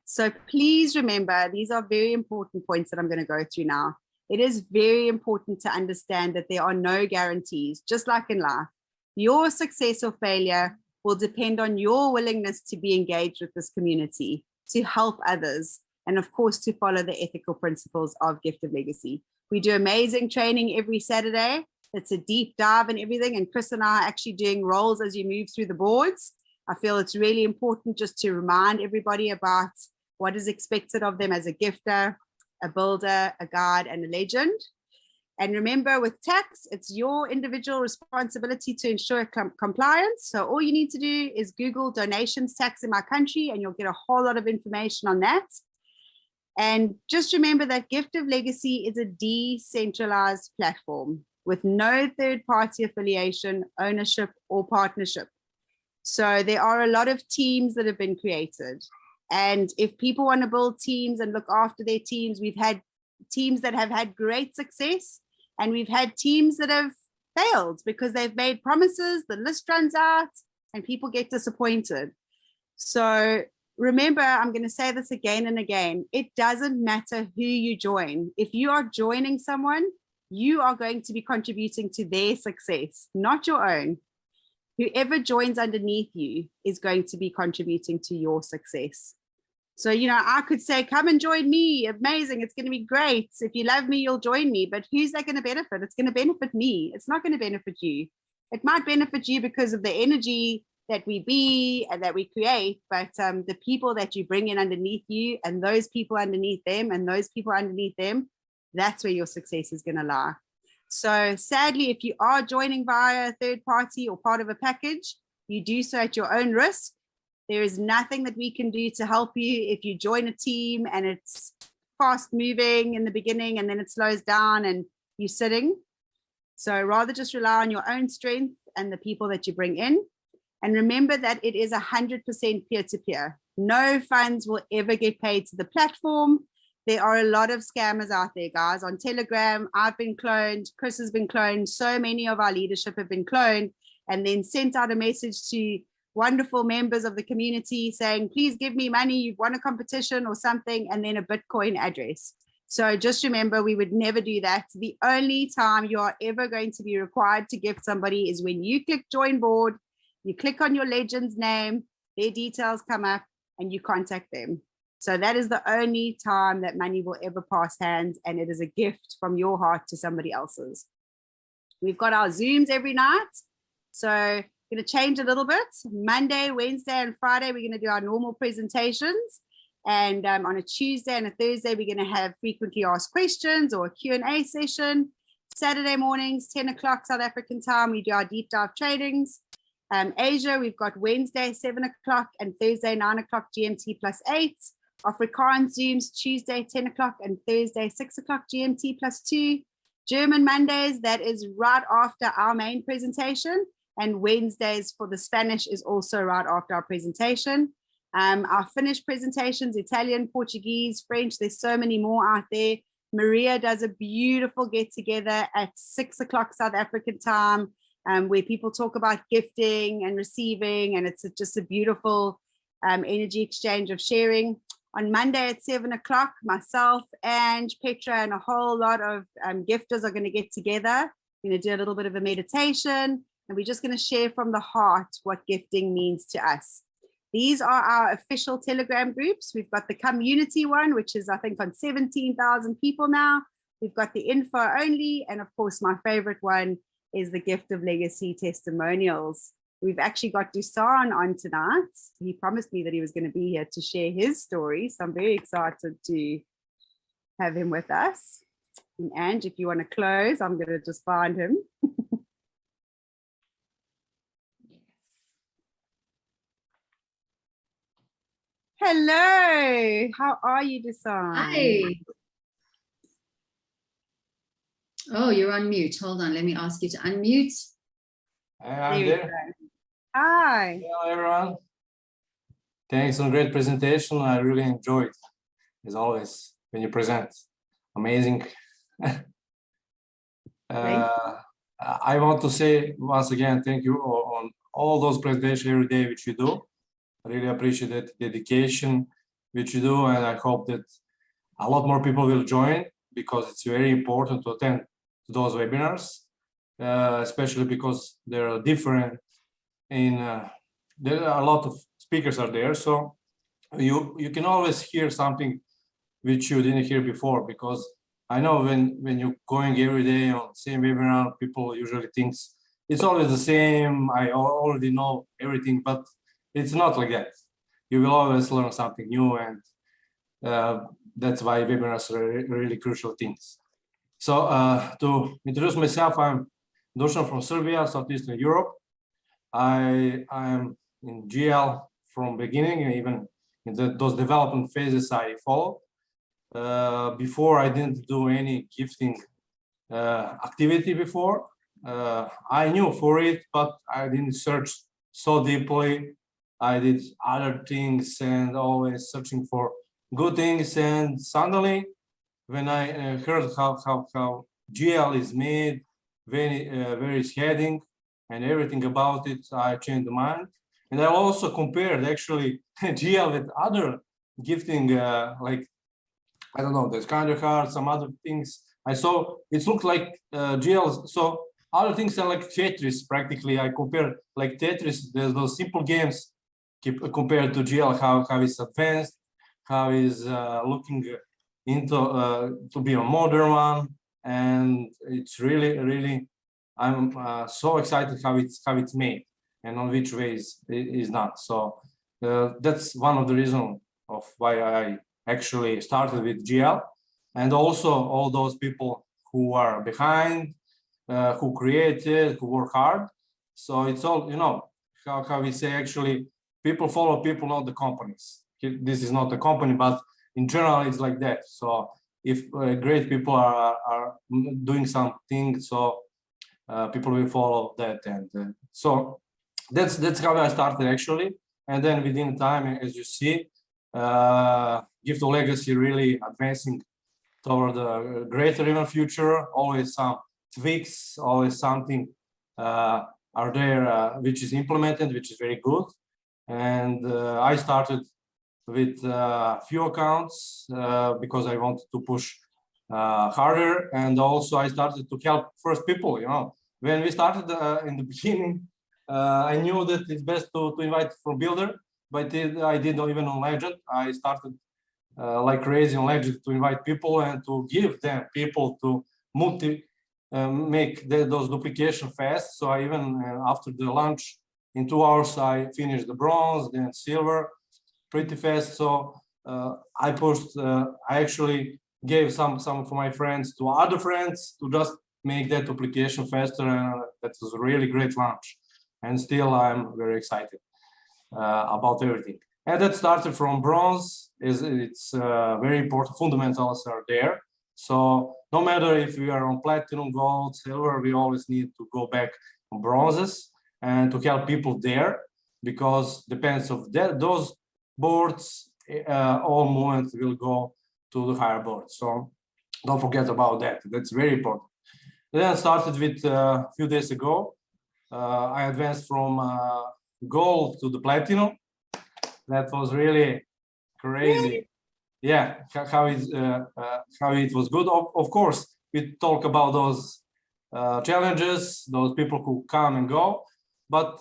So please remember, these are very important points that I'm going to go through now. It is very important to understand that there are no guarantees, just like in life. Your success or failure will depend on your willingness to be engaged with this community, to help others, and of course, to follow the ethical principles of Gift of Legacy. We do amazing training every Saturday. It's a deep dive and everything. And Chris and I are actually doing roles as you move through the boards. I feel it's really important just to remind everybody about what is expected of them as a gifter, a builder, a guide, and a legend. And remember, with tax, it's your individual responsibility to ensure compliance. So all you need to do is Google donations tax in my country, and you'll get a whole lot of information on that. And just remember that Gift of Legacy is a decentralized platform with no third-party affiliation, ownership, or partnership. So there are a lot of teams that have been created. And if people want to build teams and look after their teams, we've had teams that have had great success, and we've had teams that have failed because they've made promises, the list runs out, and people get disappointed. So remember, I'm going to say this again and again, it doesn't matter who you join. If you are joining someone, you are going to be contributing to their success, not your own. Whoever joins underneath you is going to be contributing to your success. So, you know, I could say, come and join me. Amazing. It's going to be great. If you love me, you'll join me. But who's that going to benefit? It's going to benefit me. It's not going to benefit you. It might benefit you because of the energy that we be and that we create. But the people that you bring in underneath you, and those people underneath them, and those people underneath them, that's where your success is going to lie. So sadly, if you are joining via a third party or part of a package, you do so at your own risk. There is nothing that we can do to help you if you join a team and it's fast moving in the beginning and then it slows down and you're sitting. So rather just rely on your own strength and the people that you bring in. And remember that it is 100% peer-to-peer. No funds will ever get paid to the platform. There are a lot of scammers out there, guys. On Telegram, I've been cloned. Chris has been cloned. So many of our leadership have been cloned and then sent out a message to wonderful members of the community saying, please give me money. You've won a competition or something, and then a Bitcoin address. So just remember, we would never do that. The only time you are ever going to be required to gift somebody is when you click join board, you click on your legend's name, their details come up, and you contact them. So that is the only time that money will ever pass hands, and it is a gift from your heart to somebody else's. We've got our Zooms every night. So going to change a little bit. Monday, Wednesday, and Friday, we're going to do our normal presentations. And on a Tuesday and a Thursday, we're going to have frequently asked questions or a Q&A session. Saturday mornings, 10 o'clock South African time, we do our deep dive trainings. Asia, we've got Wednesday, 7 o'clock, and Thursday, 9 o'clock GMT +8. Afrikaans Zooms, Tuesday, 10 o'clock, and Thursday, 6 o'clock GMT +2. German Mondays, that is right after our main presentation. And Wednesdays for the Spanish is also right after our presentation. Our Finnish presentations, Italian, Portuguese, French, there's so many more out there. Maria does a beautiful get together at 6 o'clock South African time, where people talk about gifting and receiving, and it's just a beautiful energy exchange of sharing. On Monday at 7 o'clock, myself and Petra and a whole lot of gifters are going to get together. We're going to do a little bit of a meditation. And we're just going to share from the heart what gifting means to us. These are our official Telegram groups. We've got the community one, which is, I think, on 17,000 people now. We've got the info only. And of course, my favorite one is the Gift of Legacy testimonials. We've actually got Dusan on tonight. He promised me that he was going to be here to share his story. So I'm very excited to have him with us. And Ange, if you want to close, I'm going to just find him. Hello. How are you, Desan? Hi. Oh, you're on mute. Hold on. Let me ask you to unmute. I'm there. Hi. Hello, everyone. Thanks for a great presentation. I really enjoyed, as always, when you present. Amazing. I want to say once again, thank you on all those presentations every day which you do. I really appreciate that dedication which you do, and I hope that a lot more people will join, because it's very important to attend to those webinars, especially because they're different in there are a lot of speakers are there, so you can always hear something which you didn't hear before, because I know when you're going every day on same webinar, people usually thinks it's always the same, I already know everything, but it's not like that. You will always learn something new, and that's why webinars are really crucial things. So to introduce myself, I'm Dusan from Serbia, Southeastern Europe. I am in GL from beginning, and even in those development phases I follow. Before I didn't do any gifting activity before. I knew for it, but I didn't search so deeply. I did other things and always searching for good things. And suddenly, when I heard how GL is made, where it's heading, and everything about it, I changed the mind. And I also compared actually GL with other gifting, like, I don't know, there's kind of hard, some other things. I saw it looked like GL. So other things are like Tetris, practically. I compare like Tetris, there's those simple games compared to GL, how it's advanced, how is looking into to be a modern one. And it's really, I'm so excited how it's made and on which ways it is not. So that's one of the reasons of why I actually started with GL, and also all those people who are behind, who created, who work hard. So it's all, you know, how we say, actually, people follow people, not the companies. This is not a company, but in general, it's like that. So if great people are doing something, so people will follow that. And so that's how I started actually. And then within time, as you see, Gift of Legacy really advancing toward a greater even future. Always some tweaks, always something are there which is implemented, which is very good. And I started with few accounts because I wanted to push harder, and also I started to help first people. You know, when we started in the beginning, I knew that it's best to invite from builder, but I did not even on Legend. I started like crazy on Legend to invite people and to give them people to make those duplication fast. So I even after the launch in 2 hours, I finished the bronze, then silver pretty fast. So I pushed, I actually gave some for my friends to other friends to just make that duplication faster. And that was a really great launch. And still I'm very excited about everything. And that started from bronze. It's very important, fundamentals are there. So no matter if we are on platinum, gold, silver, we always need to go back on bronzes and to help people there, because depends of those boards, all movement will go to the higher board. So don't forget about that. That's very important. Then I started with a few days ago. I advanced from gold to the platinum. That was really crazy. Yeah, how it was good. Of course, we talk about those challenges, those people who come and go. But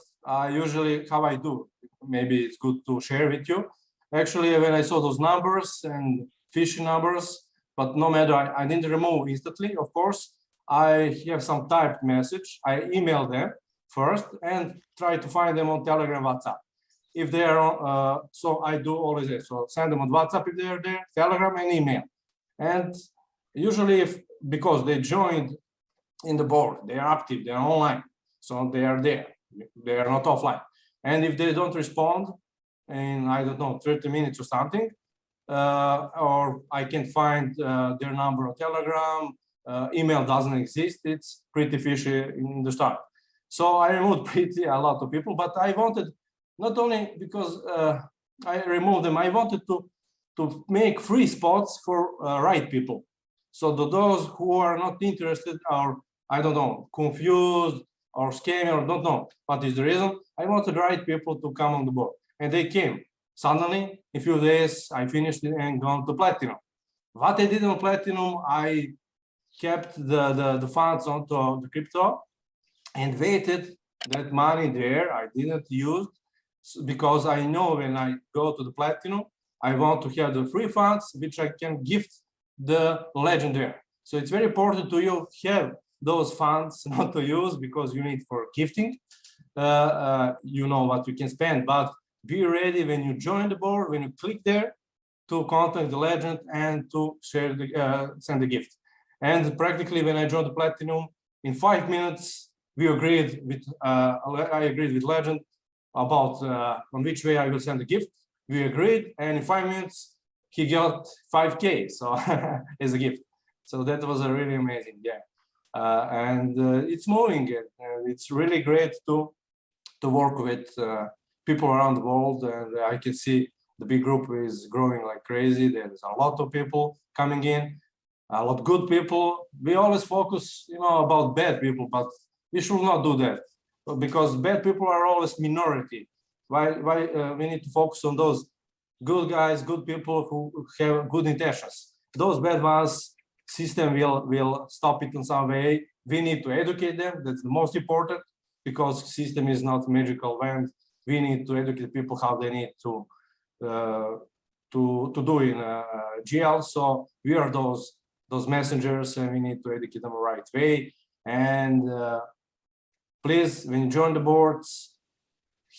usually, how I do, maybe it's good to share with you. Actually, when I saw those numbers and fish numbers, but no matter, I didn't remove instantly. Of course, I have some typed message. I email them first and try to find them on Telegram, WhatsApp. If they are on, so I do always this. So send them on WhatsApp if they are there, Telegram, and email. And usually, because they joined in the board, they are active, they are online, so they are there. They are not offline. And if they don't respond, in, I don't know, 30 minutes or something. Or I can find their number on Telegram. Email doesn't exist. It's pretty fishy in the start. So I removed a lot of people, but I wanted, not only because I removed them, I wanted to make free spots for right people. So those who are not interested or, I don't know, confused or scared or don't know what is the reason, I wanted the right people to come on the board. And they came. Suddenly, in a few days, I finished it and gone to Platinum. What I did on Platinum, I kept the funds onto the crypto and waited that money there. I didn't use because I know when I go to the Platinum, I want to have the free funds, which I can gift the legend there. So it's very important to you have those funds not to use because you need for gifting. You know what you can spend, but be ready when you join the board, when you click there, to contact the legend and to share the send the gift. And practically, when I joined the Platinum, in 5 minutes we agreed with I agreed with legend about on which way I will send the gift. We agreed, and in 5 minutes he got 5K so as a gift. So that was a really amazing, yeah. And it's moving, and it's really great to work with people around the world, and I can see the big group is growing like crazy. There's a lot of people coming in, a lot of good people. We always focus, about bad people, but we should not do that because bad people are always minority. Why we need to focus on those good guys, good people who have good intentions. Those bad ones, system will stop it in some way. We need to educate them. That's the most important, because system is not magical wand. We need to educate people how they need to do in GL. So we are those messengers, and we need to educate them the right way. And please, when you join the boards,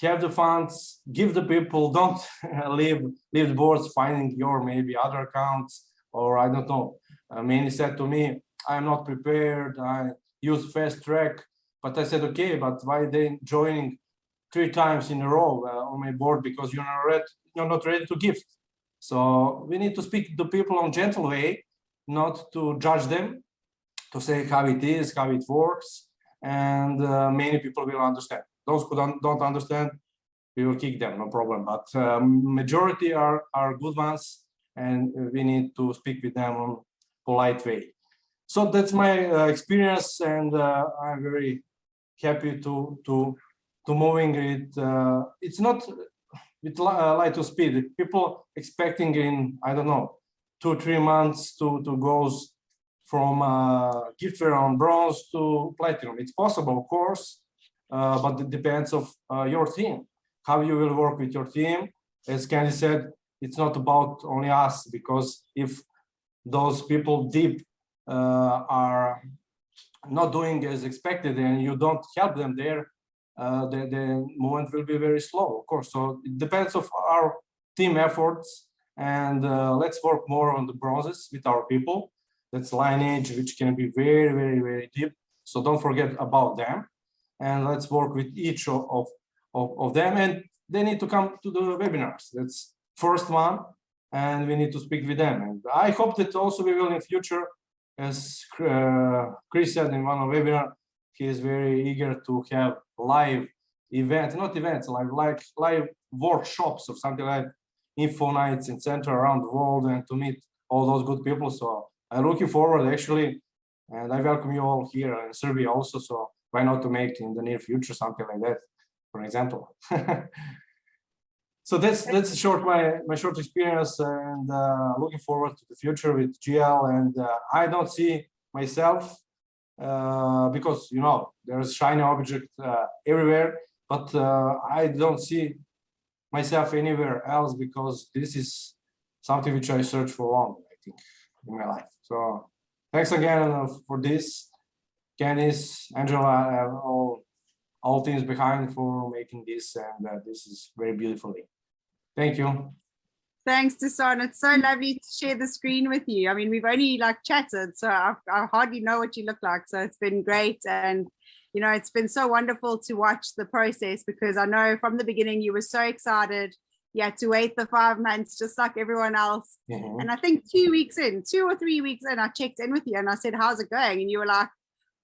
have the funds, give the people, don't leave the boards finding your maybe other accounts, or I don't know. Many said to me, I'm not prepared, I use fast track. But I said, okay, but why they joining 3 times in a row on my board? Because you're not ready to gift. So we need to speak to people in a gentle way, not to judge them, to say how it is, how it works, and many people will understand. Those who don't understand, we will kick them, no problem. But majority are good ones, and we need to speak with them on polite way. So that's my experience, and I'm very happy to moving it. It's not with light of speed. People expecting in, I don't know, 2-3 months to goes from giftware on bronze to platinum. It's possible, of course, but it depends of your team, how you will work with your team. As Candz said, it's not about only us, because if those people deep are not doing as expected and you don't help them there, the movement will be very slow, of course. So it depends of our team efforts, and let's work more on the bronzes with our people. That's lineage, which can be very, very, very deep. So don't forget about them, and let's work with each of them, and they need to come to the webinars. That's first one, and we need to speak with them. And I hope that also we will in future, as Chris said in one of the webinar, he is very eager to have live events, not events, like live workshops or something like info nights in center around the world, and to meet all those good people. So I'm looking forward, actually, and I welcome you all here in Serbia also. So why not to make in the near future something like that, for example. So that's short my short experience, and looking forward to the future with GL. And I don't see myself because there's shiny object everywhere, but I don't see myself anywhere else, because this is something which I search for long, I think, in my life. So thanks again for this, Candz, Angela, and all teams behind for making this, and this is very beautifully. Thank you. Thanks, Dusan. It's so lovely to share the screen with you. I mean, we've only chatted, so I hardly know what you look like. So it's been great. And, it's been so wonderful to watch the process, because I know from the beginning you were so excited. you had to wait the 5 months just like everyone else. Mhm. And I think 2 or 3 weeks in, I checked in with you and I said, how's it going? And you were like,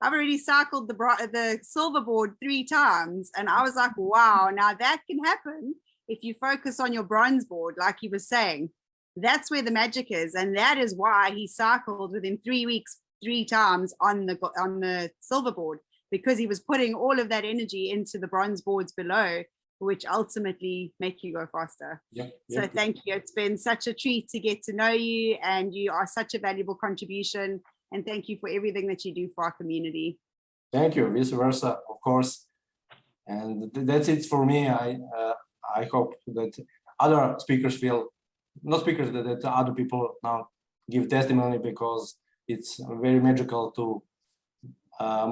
I've already cycled the silver board 3 times. And I was like, wow, now that can happen if you focus on your bronze board, like he was saying. That's where the magic is. And that is why he cycled within 3 weeks 3 times on the silver board, because he was putting all of that energy into the bronze boards below, which ultimately make you go faster. So thank you. It's been such a treat to get to know you, and you are such a valuable contribution. And thank you for everything that you do for our community. Thank you, vice versa, of course. And that's it for me. I hope that other speakers feel, not speakers, that other people now give testimony, because it's very magical to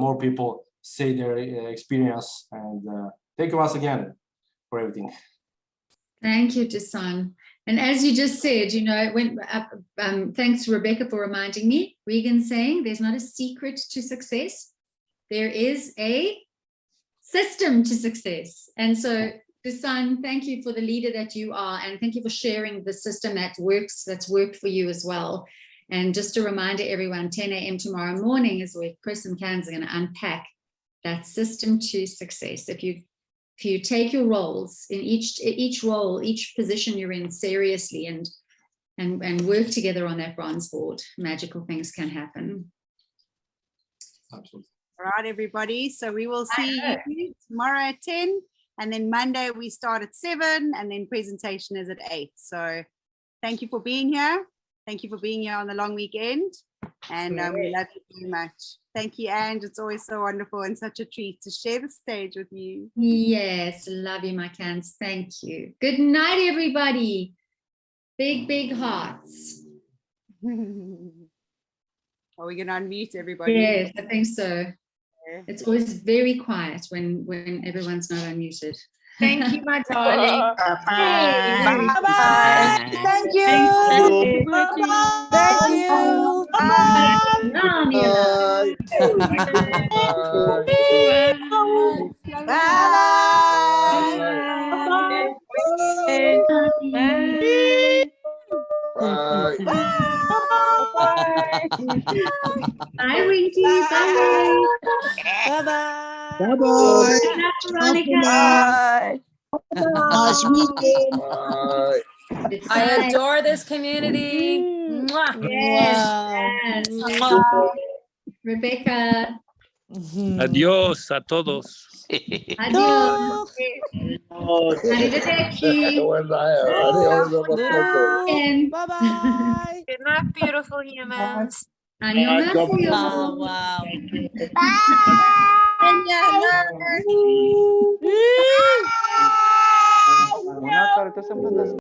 more people say their experience. And thank you once again for everything. Thank you, Dusan. And as you just said, you know, thanks to Rebecca for reminding me, Regan saying there's not a secret to success. There is a system to success. And so, Dusan, thank you for the leader that you are, and thank you for sharing the system that works, that's worked for you as well. And just a reminder, everyone, 10 a.m. tomorrow morning is where Chris and Candz are going to unpack that system to success. If you take your roles in each role, each position you're in seriously, and work together on that bronze board, magical things can happen. Absolutely. All right, everybody. So we will see you tomorrow at 10. And then Monday we start at 7, and then presentation is at 8. So thank you for being here. Thank you for being here on the long weekend. And we love you very much. Thank you, Ange. It's always so wonderful and such a treat to share the stage with you. Yes, love you, my Candz. Thank you. Good night, everybody. Big, big hearts. Are we going to unmute everybody? Yes, I think so. It's always very quiet when everyone's not unmuted. Thank you, my darling. Bye. Bye-bye. Thank you. Bye-bye. Thank you. Bye, Winky. Bye. Bye-bye. Bye-bye. Veronica. Bye. Nice weekend. I adore this community. Mwah. Yes. Mwah. Rebecca. Adiós a todos. Adios. Arrivederci. Bye-bye. Good night, beautiful humans. Annyeonghaseyo. Oh, wow. Bye.